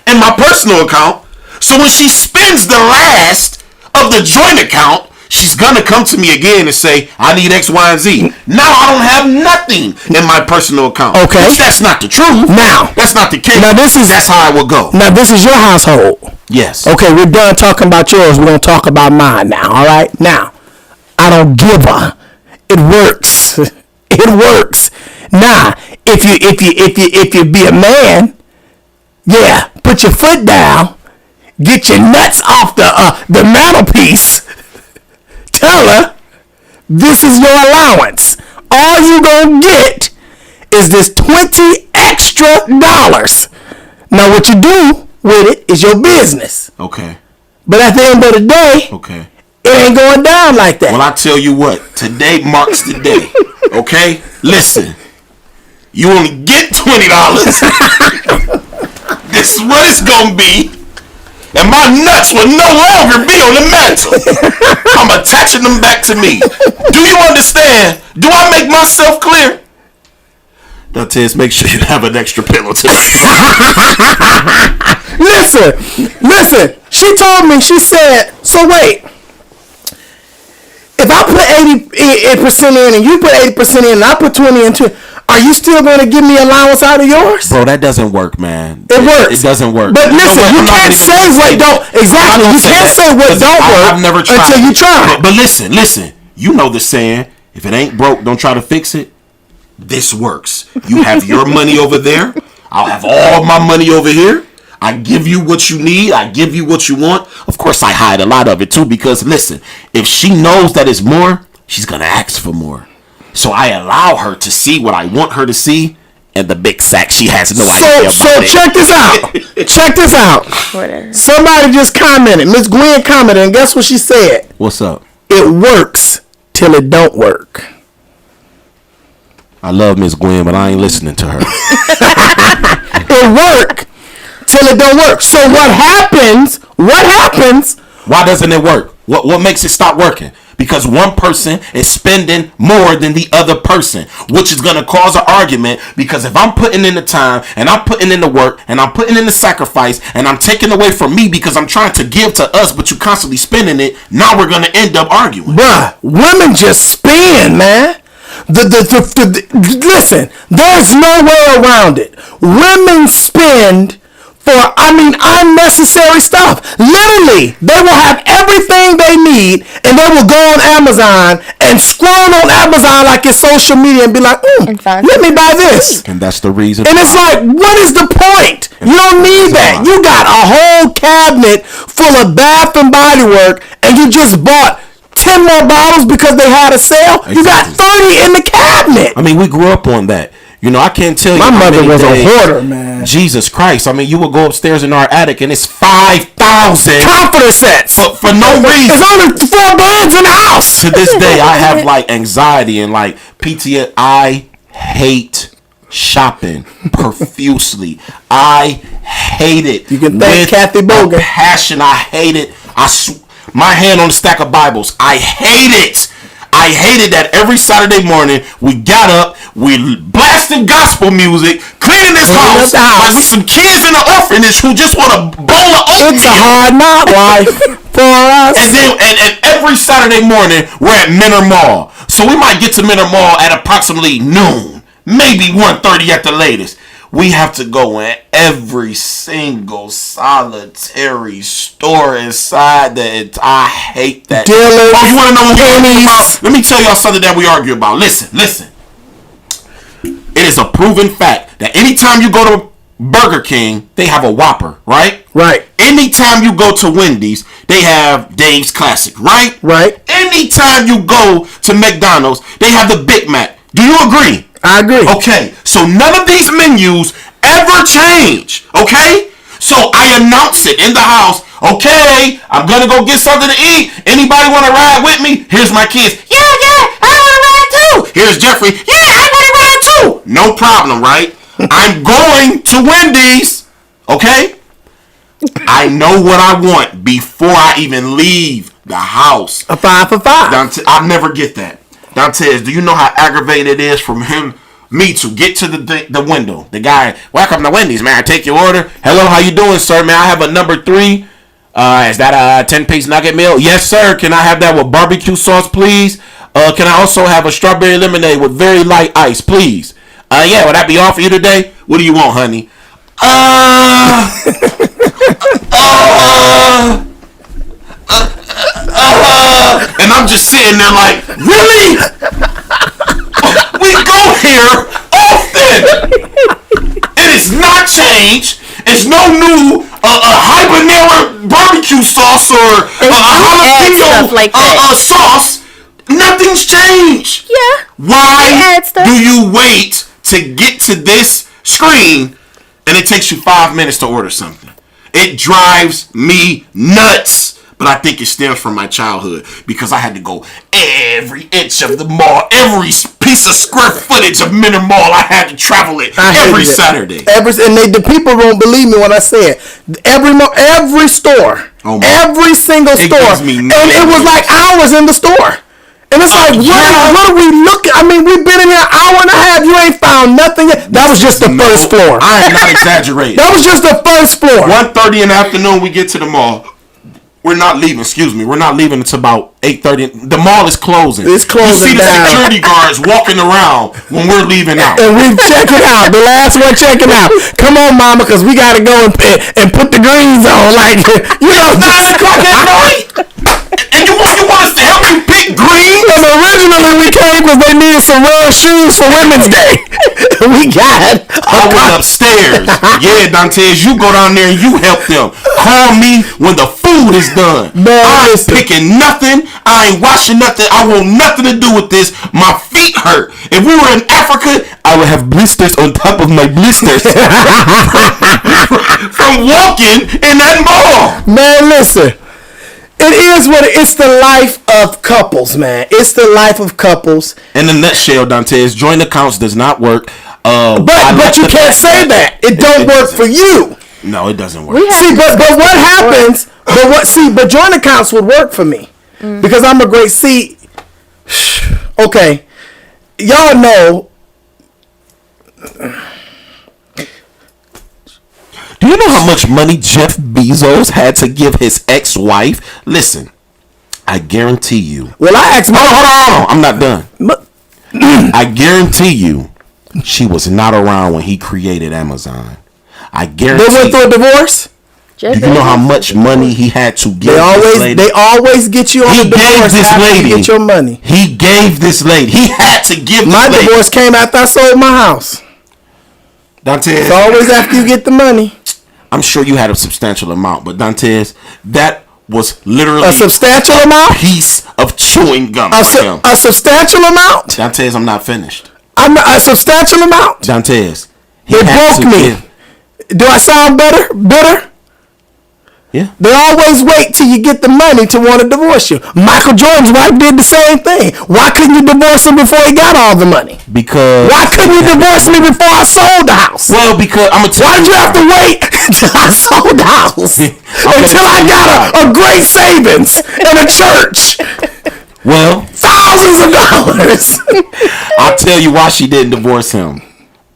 S3: in my personal account. So when she spends the last of the joint account, she's going to come to me again and say, I need X, Y, and Z. Now I don't have nothing in my personal account.
S1: Okay.
S3: Which that's not the truth.
S1: Now.
S3: That's not the case.
S1: Now
S3: that's how it will go.
S1: Now this is your household.
S3: Yes.
S1: Okay, we're done talking about yours. We're going to talk about mine now, all right? Now, I don't give a. It works. It works. Now, if you be a man, yeah, put your foot down, get your nuts off the mantelpiece. Tell her this is your allowance. All you gonna get is this $20 extra. Now, what you do with it is your business.
S3: Okay.
S1: But at the end of the day,
S3: Okay.
S1: it ain't going down like that.
S3: Well, I tell you what, today marks the day. Okay? Listen. You only get $20. This is what it's gonna be. And my nuts will no longer be on the mantle. I'm attaching them back to me. Do you understand? Do I make myself clear? Dantes, make sure you have an extra pillow tonight.
S1: Listen. She told me, she said, so wait. If I put 80% in and you put 80% in and I put 20 into it, are you still going to give me allowance out of yours?
S3: Bro, that doesn't work, man.
S1: It works.
S3: It doesn't work.
S1: But listen, you can't say what don't. Exactly. You can't say what don't work
S3: I've never tried
S1: until you try.
S3: But listen. You know the saying, if it ain't broke, don't try to fix it. This works. You have your money over there. I'll have all my money over here. I give you what you need. I give you what you want. Of course, I hide a lot of it too because listen, if she knows that it's more, she's going to ask for more. So I allow her to see what I want her to see, and the big sack she has no idea about it.
S1: So check this out. Check this out.
S4: Whatever.
S1: Somebody just commented. Miss Gwen commented, and guess what she said?
S3: What's up?
S1: It works till it don't work.
S3: I love Miss Gwen, but I ain't listening to her.
S1: It work till it don't work. So what happens?
S3: Why doesn't it work? What makes it stop working? Because one person is spending more than the other person, which is going to cause an argument. Because if I'm putting in the time and I'm putting in the work and I'm putting in the sacrifice and I'm taking away from me because I'm trying to give to us, but you constantly spending it, now we're going to end up arguing.
S1: Bruh, women just spend, man. Listen, there's no way around it. Women spend for, unnecessary stuff. Literally, they will have everything they need and they will go on Amazon and scroll on Amazon like it's social media and be like, let me buy this.
S3: And that's the reason.
S1: And it's like, what is the point? You don't need that. You got a whole cabinet full of Bath and Body Work and you just bought 10 more bottles because they had a sale. Exactly. You got 30 in the cabinet.
S3: I mean, we grew up on that. You know, I can't tell you.
S1: My mother was a hoarder, man.
S3: Jesus Christ. I mean, you would go upstairs in our attic and it's 5,000
S1: comforter sets
S3: for no reason.
S1: There's only 4 beds in the house.
S3: To this day, I have like anxiety and like PTSD. I hate shopping profusely. I hate it.
S1: You can thank Kathy Bogan.
S3: Passion. I hate it. My hand on the stack of Bibles. I hate it. I hated that every Saturday morning we got up, we blasting gospel music, cleaning this house like we some kids in an orphanage who just want a bowl of oatmeal.
S1: It's a hard knock life for us.
S3: And then and every Saturday morning we're at Minter Mall. So we might get to Minter Mall at approximately noon, maybe 1:30 at the latest. We have to go in every single solitary store inside that. I hate that.
S1: Dealers,
S3: you want to know what we argue about? Let me tell y'all something that we argue about. Listen. It is a proven fact that anytime you go to Burger King, they have a Whopper, right?
S1: Right.
S3: Anytime you go to Wendy's, they have Dave's Classic, right?
S1: Right.
S3: Anytime you go to McDonald's, they have the Big Mac. Do you agree?
S1: I agree.
S3: Okay, so none of these menus ever change, okay? So I announce it in the house, okay, I'm gonna go get something to eat. Anybody wanna ride with me? Here's my kids. Yeah, I wanna ride too. Here's Jeffrey. Yeah, I wanna ride too. No problem, right? I'm going to Wendy's, okay? I know what I want before I even leave the house.
S1: A 5 for 5.
S3: I'll never get that. Dantes, do you know how aggravating it is from me to get to the window? The guy, welcome to Wendy's, man. I take your order. Hello, how you doing, sir? May I have a number 3? Is that a 10-piece nugget meal? Yes, sir. Can I have that with barbecue sauce, please? Can I also have a strawberry lemonade with very light ice, please? Yeah, would that be all for you today? What do you want, honey? And I'm just sitting there like, really? We go here often. It is not changed. It's no new habanero barbecue sauce or jalapeno
S4: like
S3: sauce. Nothing's changed.
S4: Yeah.
S3: Why do you wait to get to this screen and it takes you 5 minutes to order something? It drives me nuts. But I think it stems from my childhood because I had to go every inch of the mall, every piece of square footage of Minter Mall. I had to travel it every Saturday.
S1: The people won't believe me when I say it. Every store, every single store, and it was like hours in the store. And it's like, what are we looking? I mean, we've been in here an hour and a half. You ain't found nothing yet. That was just the first floor.
S3: I am not exaggerating.
S1: That was just the first floor.
S3: 1:30 in the afternoon, we get to the mall. We're not leaving. We're not leaving until about 8:30. The mall is closing.
S1: It's closing.
S3: You see the security guards walking around when we're leaving out.
S1: And we checking out. The last one checking out. Come on, mama, because we got to go and put the greens on. Like,
S3: 9 o'clock at night. And you want us to help you pick greens?
S1: And originally we came because they needed some real shoes for Women's Day. We got.
S3: I went upstairs. Yeah, Dantes, you go down there and you help them. Call me when the food is done. I ain't picking nothing. I ain't washing nothing. I want nothing to do with this. My feet hurt. If we were in Africa, I would have blisters on top of my blisters from walking in that mall.
S1: Man, listen. It is what it's the life of couples, man. It's the life of couples.
S3: In a nutshell, Dantes, joint accounts does not work.
S1: But you can't say that. It don't work for you.
S3: No, it doesn't work.
S1: See, but what happens? But joint accounts would work for me because I'm a great. See, okay, y'all know.
S3: Do you know how much money Jeff Bezos had to give his ex-wife? Listen, I guarantee you.
S1: Well, I asked.
S3: Hold on. I'm not done. I guarantee you, she was not around when he created Amazon. I guarantee.
S1: They went through a divorce.
S3: Do you know how much money he had to give
S1: this lady? They always get you on the divorce after you get your money.
S3: He gave this lady. He had to give
S1: my
S3: this lady.
S1: Divorce came after I sold my house.
S3: Dantes,
S1: it's always after you get the money.
S3: I'm sure you had a substantial amount, but Dantes, that was literally
S1: a substantial amount?
S3: Piece of chewing gum.
S1: A substantial amount?
S3: Dantes, I'm not finished.
S1: I'm not, a substantial amount?
S3: Dantes,
S1: it broke me. Do I sound bitter?
S3: Yeah.
S1: They always wait till you get the money to want to divorce you. Michael Jordan's wife did the same thing. Why couldn't you divorce him before he got all the money?
S3: Because.
S1: Why couldn't you divorce me before I sold the house?
S3: Well, because I'm gonna tell
S1: you. Why did you have to wait until I sold the house? Until I got a great savings and a church.
S3: Well,
S1: 5 thousands of dollars.
S3: I'll tell you why she didn't divorce him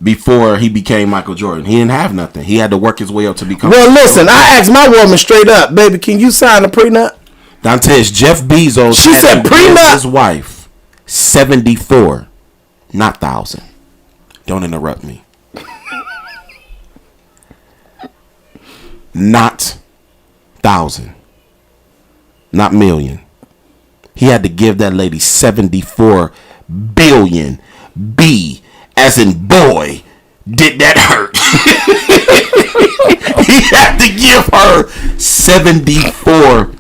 S3: before he became Michael Jordan. He didn't have nothing. He had to work his way up to become.
S1: Well, listen, I asked my woman straight up, baby, can you sign a prenup?
S3: Dantes, Jeff Bezos.
S1: She said prenup.
S3: His wife, 74, not 1,000. Don't interrupt me. Not 1,000. Not million. He had to give that lady 74 billion. B as in boy. Did that hurt? He had to give her $74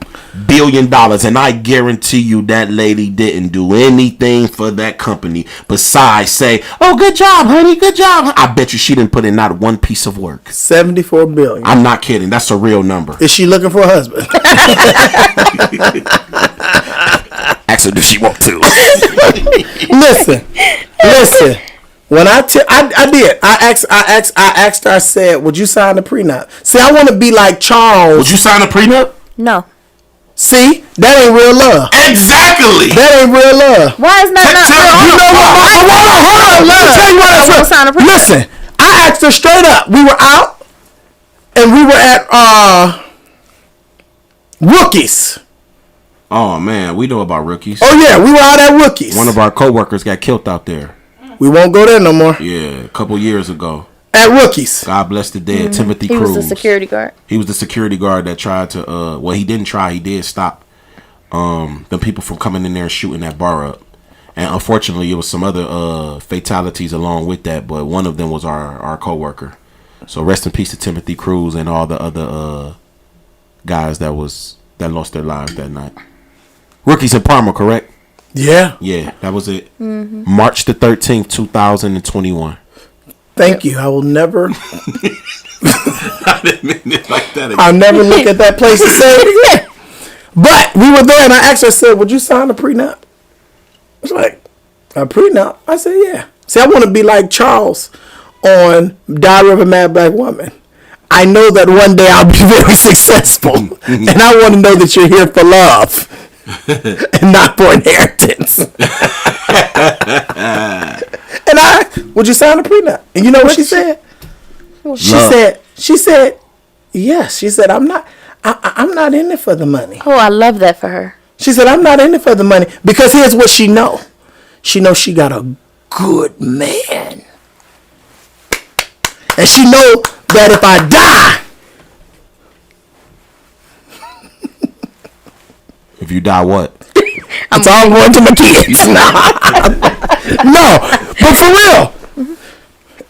S3: billion, and I guarantee you that lady didn't do anything for that company besides say, "Oh, good job, honey, good job." I bet you she didn't put in not one piece of work.
S1: 74 billion.
S3: I'm not kidding. That's a real number.
S1: Is she looking for a husband?
S3: Ask her if she want to.
S1: Listen. When I did. I asked her. I said, "Would you sign a prenup?" See, I want to be like Charles.
S3: Would you sign a prenup?
S4: No.
S1: See, that ain't real love.
S3: Exactly.
S1: That ain't real love.
S4: Why is that not real?
S1: You know what? Hold on. Let me tell you what I
S4: won't sign a
S1: said.
S4: prenup.
S1: Listen, I asked her straight up. We were out, and we were at Rookies.
S3: Oh man, we know about Rookies.
S1: Oh yeah, we were out at Rookies.
S3: One of our coworkers got killed out there.
S1: We won't go there no more.
S3: Yeah, a couple years ago.
S1: At Rookies.
S3: God bless the dead. Timothy
S4: He
S3: Cruz.
S4: was the security guard.
S3: He was the security guard that tried to. Well, he didn't try. He did stop the people from coming in there and shooting that bar up. And unfortunately, it was some other fatalities along with that. But one of them was our coworker. So rest in peace to Timothy Cruz and all the other guys that lost their lives that night. Rookies in Parma, correct?
S1: Yeah.
S3: Yeah, that was it. Mm-hmm. March the 13th, 2021.
S1: Thank you. I will never.
S3: I didn't mean it like that again.
S1: I'll never look at that place and say it again. But we were there, and I asked her, I said, "Would you sign a prenup?" It's like, "A prenup?" I said, "Yeah." See, I want to be like Charles on Diary of a Mad Black Woman. I know that one day I'll be very successful, and I want to know that you're here for love and not for inheritance. And would you sign a prenup? And you know what she said? She said, yes. She said, I'm not in it for the money.
S4: Oh, I love that for her.
S1: She said, I'm not in it for the money. Because here's what she know. She knows she got a good man. And she know that if I die.
S3: If you die, what?
S1: It's all going to my kids. No, but for real.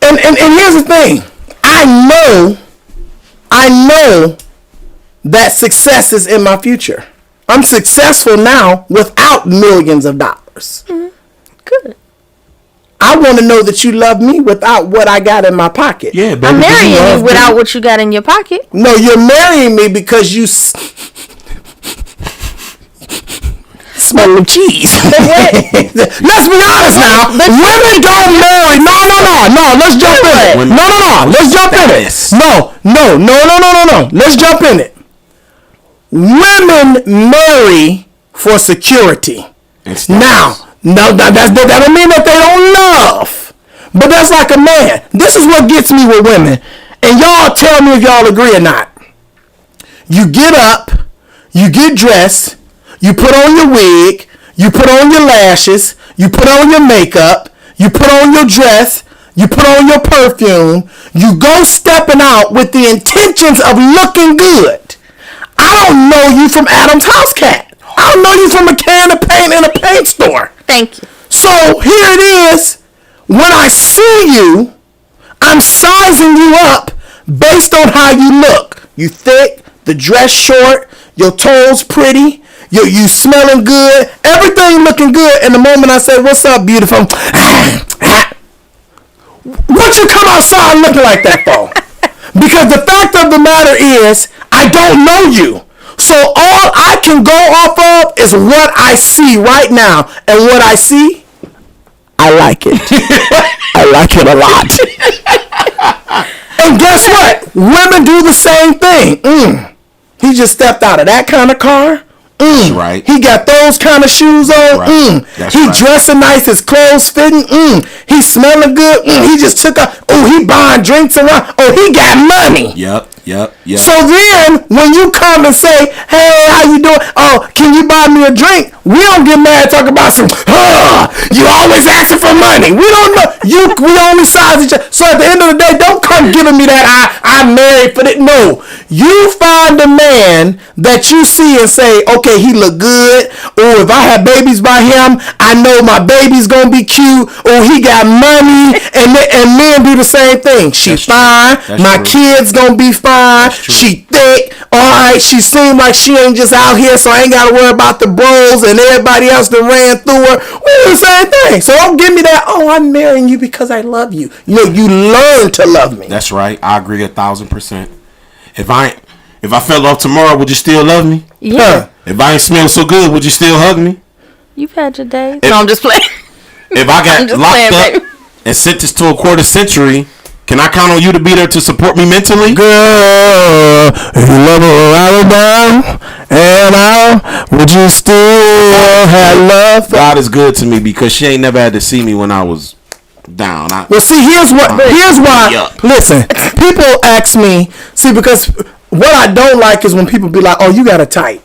S1: And here's the thing. I know that success is in my future. I'm successful now without millions of dollars.
S4: Mm-hmm. Good.
S1: I want to know that you love me without what I got in my pocket.
S3: Yeah, baby.
S4: I'm marrying you without what you got in your pocket.
S1: No, you're marrying me because you smell the cheese. Let's be honest now. Women don't marry. No. Let's jump in it. No. Let's jump in it. No. Let's jump in it. Women marry for security. Now, that don't mean that they don't love. But that's like a man. This is what gets me with women. And y'all tell me if y'all agree or not. You get up, you get dressed, you put on your wig, you put on your lashes, you put on your makeup, you put on your dress, you put on your perfume, you go stepping out with the intentions of looking good. I don't know you from Adam's House Cat. I don't know you from a can of paint in a paint store.
S4: Thank you.
S1: So here it is. When I see you, I'm sizing you up based on how you look. You thick, the dress short, your toes pretty, you smelling good, everything looking good. And the moment I say, "What's up, beautiful?" What you come outside looking like that for? Because the fact of the matter is, I don't know you. So all I can go off of is what I see right now. And what I see, I like it. I like it a lot. And guess what? Women do the same thing. He just stepped out of that kind of car.
S3: That's right.
S1: He got those kind of shoes on.
S3: Right. That's
S1: He
S3: right.
S1: dressing nice, his clothes fitting. He smelling good. He just took a. He buying drinks around. He got money.
S3: Yep.
S1: So then, when you come and say, "Hey, how you doing? Oh, can you buy me a drink?" We don't get mad and talk about some. You always asking for money. We don't know. We only size each other. So at the end of the day, don't come giving me that. I'm married for that. No, you find a man that you see and say, "Okay, he look good." Or if I have babies by him, I know my baby's gonna be cute. Or he got money, and men do the same thing. She
S3: That's
S1: fine.
S3: true. That's
S1: My
S3: true.
S1: kids gonna be fine. She thick. All right. She seems like she ain't just out here, so I ain't gotta worry about the bros and everybody else that ran through her. We do the same thing. So don't give me that. I'm marrying you because I love you. You learn to love me.
S3: That's right. I agree 1,000%. If I fell off tomorrow, would you still love me?
S4: Yeah.
S3: If I ain't smell so good, would you still hug me?
S4: You've had your days. No, I'm just playing.
S3: If I got
S4: just
S3: locked
S4: playing,
S3: up
S4: baby.
S3: and sentenced to a quarter century, can I count on you to be there to support me mentally?
S1: Girl, if you love her right down and out, would you still have love?
S3: God is good to me because she ain't never had to see me when I was down.
S1: Well, see, here's why.
S3: Yup.
S1: Listen, people ask me, because what I don't like is when people be like, "Oh, you got a type."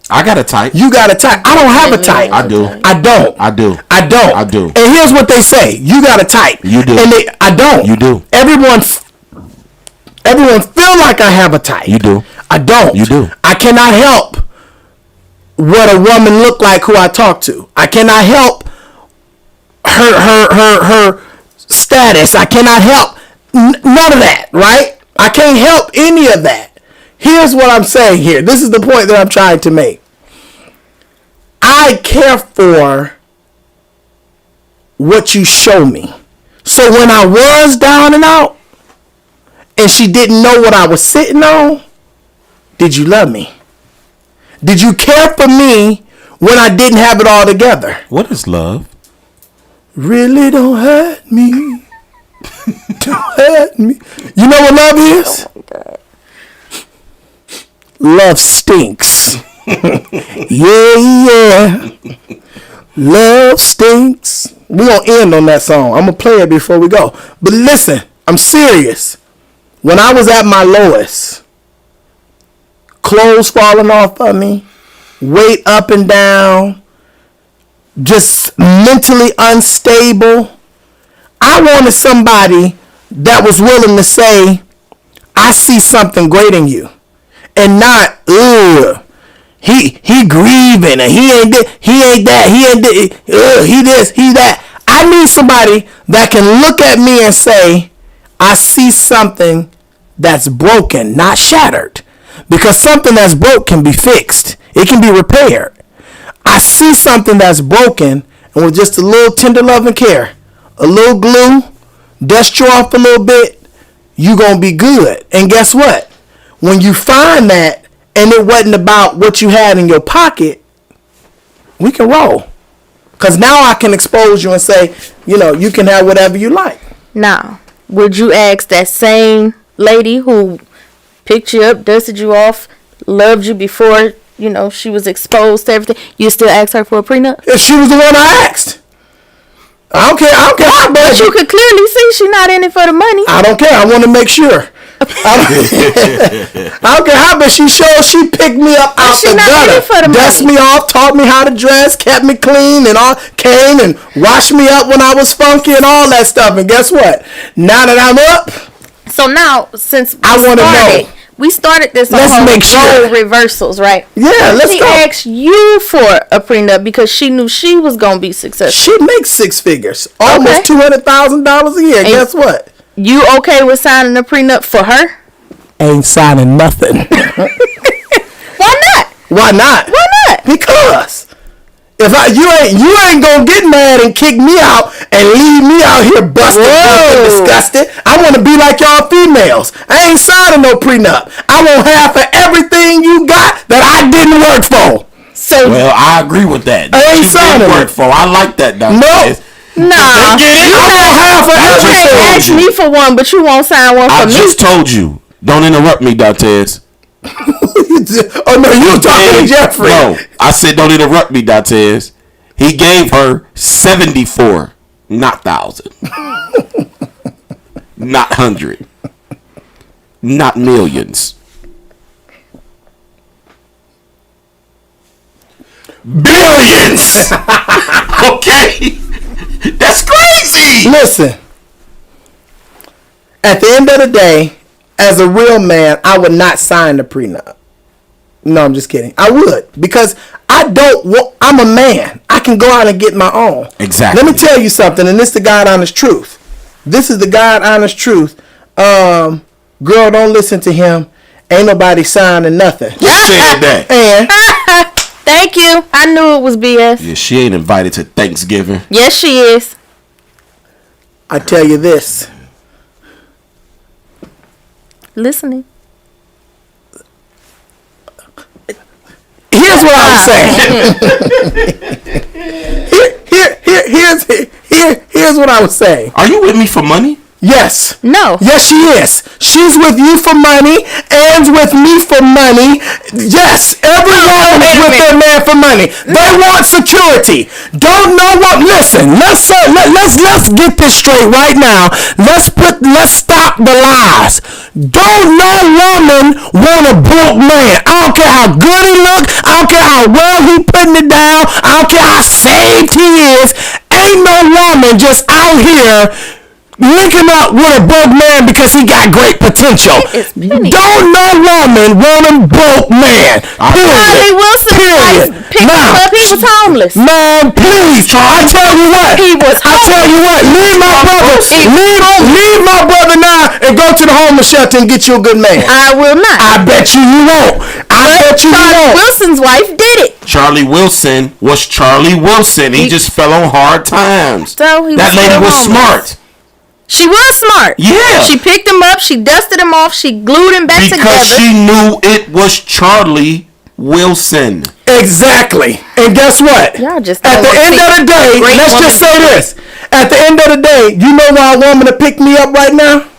S3: I got a type.
S1: You got a type. I don't have a type.
S3: I do.
S1: I don't.
S3: I do.
S1: I don't.
S3: I do.
S1: And here's what they say: you got a type.
S3: You do.
S1: And I don't.
S3: You do.
S1: Everyone feel like I have a type.
S3: You do.
S1: I don't.
S3: You do.
S1: I cannot help what a woman look like who I talk to. I cannot help her status. I cannot help none of that, right? I can't help any of that. Here's what I'm saying here. This is the point that I'm trying to make. I care for what you show me. So when I was down and out and she didn't know what I was sitting on, did you love me? Did you care for me when I didn't have it all together?
S3: What is love?
S1: Really don't hurt me. Don't hurt me. You know what love is?
S4: Oh my God.
S1: Love stinks. Yeah. Love stinks. We're going to end on that song. I'm going to play it before we go. But listen, I'm serious. When I was at my lowest, clothes falling off of me, weight up and down, just mentally unstable, I wanted somebody that was willing to say, I see something great in you. And not, he grieving and he ain't this, he ain't that, he ain't this, he this, he that. I need somebody that can look at me and say, I see something that's broken, not shattered. Because something that's broke can be fixed. It can be repaired. I see something that's broken, and with just a little tender love and care, a little glue, dust you off a little bit, you gonna be good. And guess what? When you find that, and it wasn't about what you had in your pocket, we can roll. Because now I can expose you and say, you can have whatever you like.
S4: Now, would you ask that same lady who picked you up, dusted you off, loved you before, she was exposed to everything, you still ask her for a prenup?
S1: If she was the one I asked. I don't care how bad.
S4: But you could clearly see she not in it for the money.
S1: I don't care. I want to make sure. I don't care how bad she showed. She picked me up out
S4: she
S1: the
S4: not in it for
S1: gutter,
S4: the
S1: dusted
S4: money.
S1: me off, taught me how to dress, kept me clean, and all. Came and washed me up when I was funky and all that stuff. And guess what? Now that I'm up,
S4: So now, since we started this on
S1: Let's make sure.
S4: role reversals, right?
S1: Yeah, let's
S4: she
S1: go.
S4: asked you for a prenup because she knew she was gonna be successful.
S1: she makes six figures, almost $200,000 a year.
S4: And
S1: guess what?
S4: You okay with signing a prenup for her?
S1: Ain't signing nothing.
S4: Why not?
S1: Why not?
S4: Why not?
S1: Because if you ain't gonna get mad and kick me out and leave me out here busted, disgusted. I want to be like y'all females. I ain't signing no prenup. I want half of everything you got that I didn't work for.
S4: So
S3: Well, I agree with that.
S1: I ain't
S3: You did
S1: signing
S3: work
S1: it.
S3: for. I like that, Dr.
S1: No.
S3: Tez.
S4: nah,
S1: I want half of
S3: I
S4: you
S3: just
S1: everything.
S4: can't
S3: told
S4: ask
S3: you.
S4: me for one, but you won't sign one
S3: I
S4: for me.
S3: just told you. Don't interrupt me, Dr. Tez.
S1: Oh no, you were talking to Jeffrey.
S3: No, I said don't interrupt me, Dantes. He gave her 74, not 1,000, not 100, not millions, billions. Okay, that's crazy.
S1: Listen, at the end of the day, as a real man, I would not sign the prenup. No, I'm just kidding. I would, because I don't want, I'm a man. I can go out and get my own.
S3: Exactly.
S1: Let me tell you something, and this is the God honest truth. This is the God honest truth. Girl, don't listen to him. Ain't nobody signing nothing.
S3: Who said that?
S1: And
S4: Thank you. I knew it was BS.
S3: Yeah, she ain't invited to Thanksgiving.
S4: Yes, she is.
S1: I tell you this.
S4: Listening.
S1: Here's what I was saying. Here's what I was saying.
S3: Are you with me for money?
S1: Yes.
S4: No.
S1: Yes, she is. She's with you for money. Ann's with me for money. Yes, everyone is with their man for money. They want security. Don't know what. Listen, let's get this straight right now. Let's stop the lies. Don't no woman want a broke man. I don't care how good he look. I don't care how well he putting it down. I don't care how saved he is. Ain't no woman just out here linking up with a broke man because he got great potential. Don't no woman want a broke man.
S4: Charlie Wilson picked him up. He was homeless.
S1: Man, please. I tell you what. Leave my brother. Leave my brother now and go to the homeless shelter and get you a good man.
S4: I will not.
S1: I bet you won't.
S4: Charlie Wilson's wife did it.
S3: Charlie Wilson was Charlie Wilson. He just fell on hard times.
S4: So
S3: that lady was smart.
S4: She was smart.
S3: Yeah.
S4: She picked him up. She dusted him off. She glued him back together.
S3: Because she knew it was Charlie Wilson.
S1: Exactly. And guess what?
S4: Y'all just
S1: at the end of the day, let's just say this. At the end of the day, you know why a woman to pick me up right now?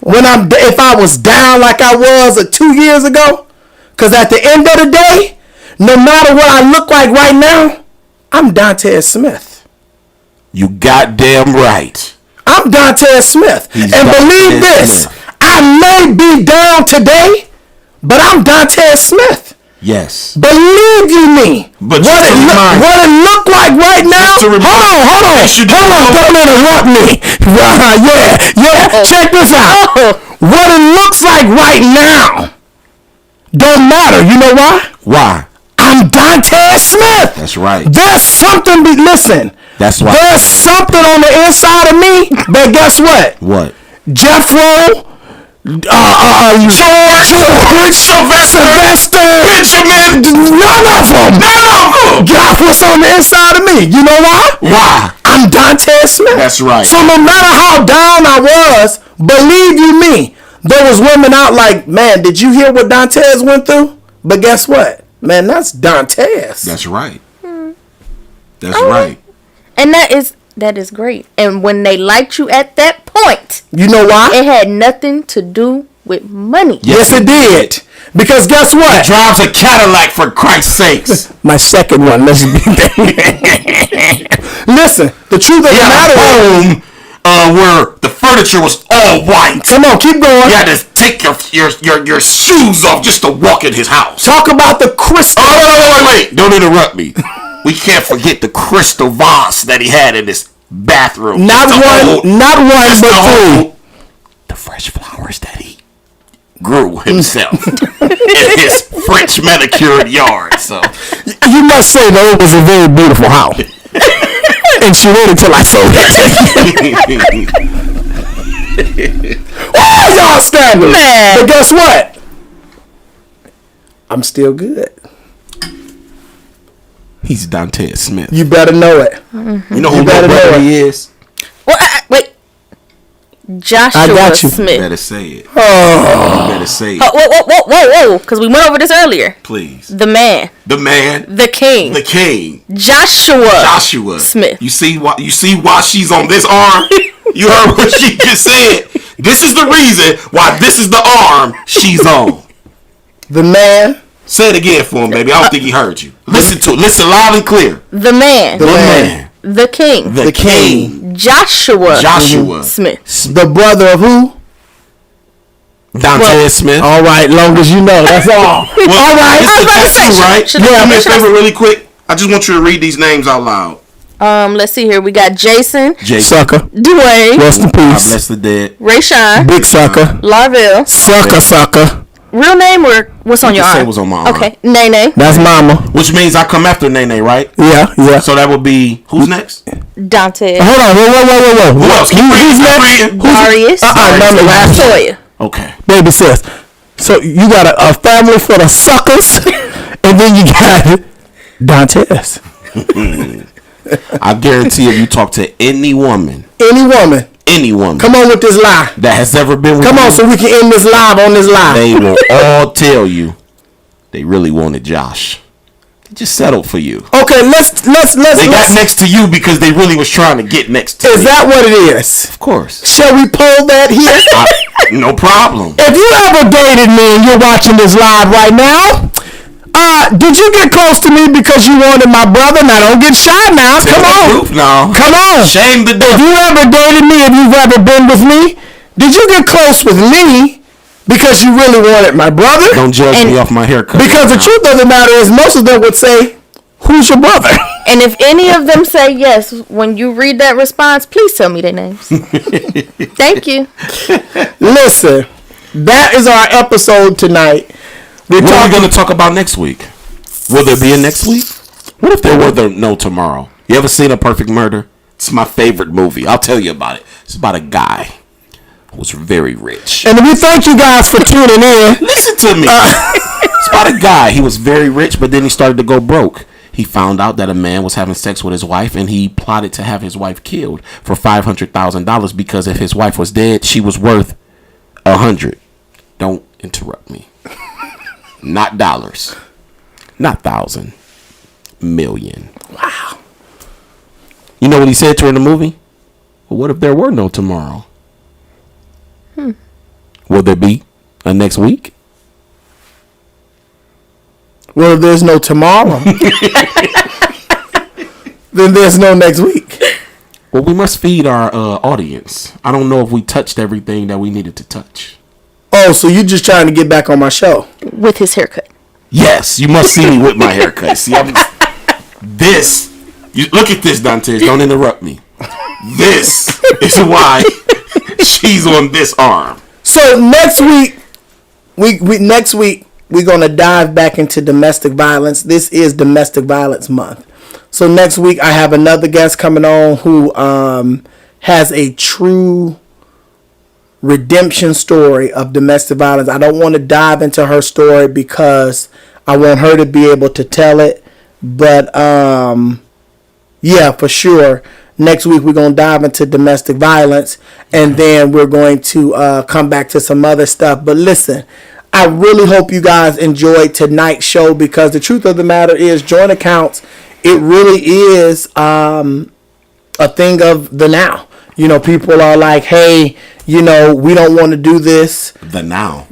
S1: If I was down like I was 2 years ago? Because at the end of the day, no matter what I look like right now, I'm Dante Smith.
S3: You goddamn right.
S1: I'm Dante Smith. And believe this, I may be down today, but I'm Dante Smith.
S3: Yes.
S1: Believe you me.
S3: But
S1: what it look like right now? Hold on. Don't interrupt me. Yeah. Check this out. What it looks like right now don't matter. You know why?
S3: Why?
S1: I'm Dante Smith.
S3: That's right.
S1: There's something. Listen. That's why. There's something on the inside of me. But guess what?
S3: What?
S1: Jeffro. George, Sylvester, Benjamin, none of them. God, what's on the inside of me? You know why?
S3: Why?
S1: I'm Dante Smith.
S3: That's right.
S1: So no matter how down I was, believe you me, there was women out like, man, did you hear what Dantes went through? But guess what? Man, that's Dantes.
S3: That's right. That's right.
S4: And that is great. And when they liked you at that point,
S1: you know why?
S4: It had nothing to do with money.
S1: Yes, it did. Because guess what?
S3: It drives a Cadillac, for Christ's sakes.
S1: My second one. Let's be Listen, the truth of the matter
S3: is, where the furniture was all white.
S1: Come on, keep going.
S3: You had to take your shoes off just to walk in his house.
S1: Talk about the crystal.
S3: Oh, wait. Don't interrupt me. We can't forget the crystal vase that he had in his bathroom.
S1: Not one, but two.
S3: The fresh flowers that he grew himself in his French manicured yard. So
S1: you must say that it was a very beautiful house. And she waited until I sold it. Oh, y'all scandalous. But guess what? I'm still good.
S3: He's Dante Smith.
S1: You better know it.
S4: Mm-hmm.
S3: You know who my brother he is?
S4: Well, wait. Joshua
S1: I got you.
S4: Smith.
S3: You better say it.
S1: Oh.
S3: You better say it.
S4: Whoa. Because we went over this earlier.
S3: Please.
S4: The man.
S3: The
S4: king. Joshua Smith.
S3: You see why she's on this arm? You heard what she just said. This is the reason why this is the arm she's on.
S1: The man.
S3: Say it again for him, baby. I don't think he heard you. Listen to it. Listen loud and clear.
S4: The man.
S1: The man.
S4: The king.
S3: The king.
S4: Joshua.
S3: Joshua
S4: Smith.
S1: The brother of who?
S3: Dante Smith.
S1: All right, long as you know. That's all.
S3: Well,
S1: all right.
S3: It's the tattoo, right?
S4: should I-
S3: Do me a
S4: should I-
S3: favor really quick. I just want you to read these names out loud.
S4: Let's see here. We got Jason.
S1: Sucker.
S4: Dwayne.
S1: Rest in
S3: God
S1: peace.
S3: bless the dead.
S4: Rayshawn.
S1: Big sucker.
S4: Larville.
S1: Sucker.
S4: Real name or what's on
S3: You
S4: your
S3: can say
S4: arm?
S3: what's on my arm.
S4: Okay. Nene.
S1: That's mama.
S3: Which means I come after Nene, right?
S1: Yeah.
S3: So that would be who's next?
S4: Dante.
S1: Hold on. Whoa.
S3: Who else?
S1: Who's next?
S4: Darius.
S1: No, last
S4: Toya.
S3: Okay.
S1: baby sis. So you got a family full of suckers, and then you got Dantes.
S3: I guarantee if you talk to any woman,
S1: Come on with this lie.
S3: that has ever been with
S1: Come
S3: you,
S1: on, so we can end this live on this live.
S3: they will all tell you they really wanted Josh. They just settled for you.
S1: Okay, let's.
S3: They got next to you because they really was trying to get next to you.
S1: Is that what it is?
S3: Of course.
S1: Shall we poll that here?
S3: No problem.
S1: If you ever dated me and you're watching this live right now, did you get close to me because you wanted my brother? Now don't get shy now.
S3: Tell
S1: Come
S3: the
S1: on.
S3: truth now.
S1: Come on.
S3: Shame the
S1: If
S3: devil.
S1: you ever dated me, if you've ever been with me, did you get close with me because you really wanted my brother?
S3: Don't judge me off my haircut.
S1: Because the truth of the matter is, most of them would say, who's your brother?
S4: And if any of them say yes, when you read that response, please tell me their names. Thank you.
S1: Listen, that is our episode tonight.
S3: What are we going to talk about next week? Will there be a next week? What if there were no tomorrow? You ever seen A Perfect Murder? It's my favorite movie. I'll tell you about it. It's about a guy who was very rich.
S1: And we thank you guys for tuning in.
S3: Listen to me. It's about a guy. He was very rich, but then he started to go broke. He found out that a man was having sex with his wife, and he plotted to have his wife killed for $500,000 because if his wife was dead, she was worth $100. Don't interrupt me. Not dollars. Not thousand. Million.
S1: Wow.
S3: You know what he said to her in the movie? Well, what if there were no tomorrow? Will there be a next week?
S1: Well, if there's no tomorrow, then there's no next week.
S3: Well, we must feed our audience. I don't know if we touched everything that we needed to touch.
S1: Oh, so you're just trying to get back on my show?
S4: With his haircut.
S3: Yes, you must see me with my haircut. See, look at this, Dantes. Don't interrupt me. This is why she's on this arm.
S1: So next week, we're gonna dive back into domestic violence. This is Domestic Violence Month. So next week I have another guest coming on who has a true redemption story of domestic violence. I don't want to dive into her story because I want her to be able to tell it. But yeah, for sure. Next week we're going to dive into domestic violence, and then we're going to come back to some other stuff. But listen, I really hope you guys enjoyed tonight's show, because the truth of the matter is joint accounts, it really is a thing of the now. You know, people are like, hey, you know, we don't want to do this.
S3: The now.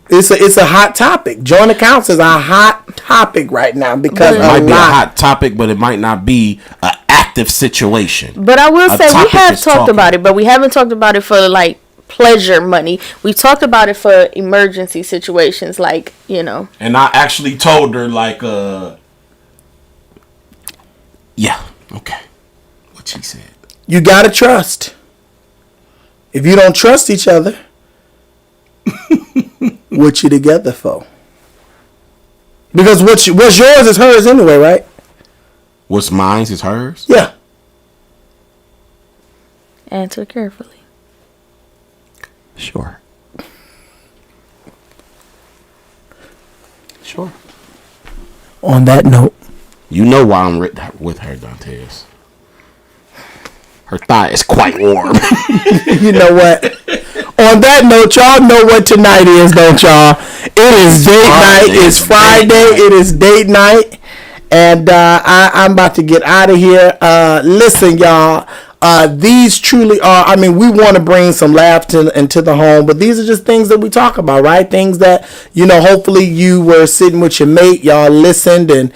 S1: It's a hot topic. Joint accounts is a hot topic right now because
S3: It might be a hot topic, but it might not be an active situation.
S4: But I will say we have talked
S3: talking
S4: about it, but we haven't talked about it for like pleasure money. We've talked about it for emergency situations, like, you know.
S3: And I actually told her, like, yeah, okay, what she said.
S1: You gotta trust. If you don't trust each other, what you together for? Because what's yours is hers anyway, right?
S3: What's mine is hers?
S1: Yeah.
S4: Answer carefully.
S3: Sure. Sure.
S1: On that note,
S3: you know why I'm with her, Dantes. Her thigh is quite warm.
S1: you know what? On that note, y'all know what tonight is, don't y'all? It is date night. It's Friday. It is date night. And I'm about to get out of here. Listen, y'all. these truly are, I mean, we want to bring some laughter into the home, but these are just things that we talk about, right? Things that, hopefully you were sitting with your mate, y'all listened, and,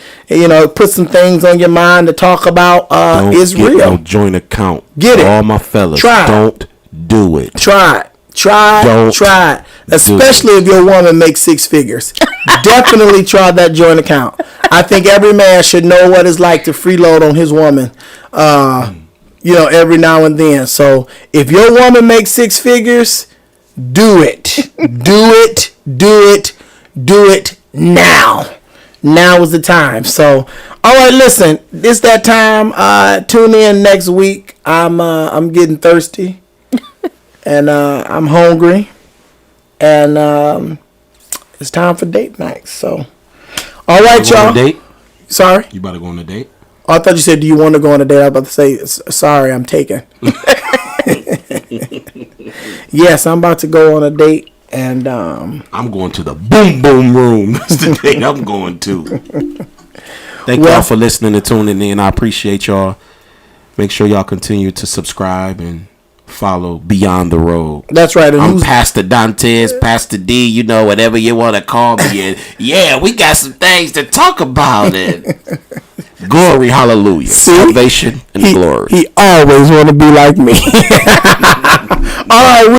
S1: put some things on your mind to talk about. It's
S3: Don't get
S1: real.
S3: no joint account.
S1: Get it.
S3: All my fellas,
S1: Try it.
S3: don't do it.
S1: Try it.
S3: Don't
S1: Try it. Especially if your woman makes 6 figures. Definitely try that joint account. I think every man should know what it's like to freeload on his woman, every now and then. So if your woman makes 6 figures, do it. Do it now. Now is the time. So, all right, listen, it's that time. Tune in next week. I'm getting thirsty. And I'm hungry, and it's time for date night. So, all right,
S3: You
S1: y'all.
S3: on a date?
S1: Sorry,
S3: You about to go on a date?
S1: oh, I thought you said, "Do you want to go on a date?" I was about to say, "Sorry, I'm taken." Yes, I'm about to go on a date, and
S3: I'm going to the boom boom room. That's the date I'm going to. Thank y'all for listening and tuning in. I appreciate y'all. Make sure y'all continue to subscribe and follow Beyond the Robe.
S1: That's right. And
S3: I'm Pastor Dantes, Pastor D, whatever you want to call me. And yeah, we got some things to talk about. And glory, hallelujah. Salvation and glory.
S1: He always want to be like me. All right.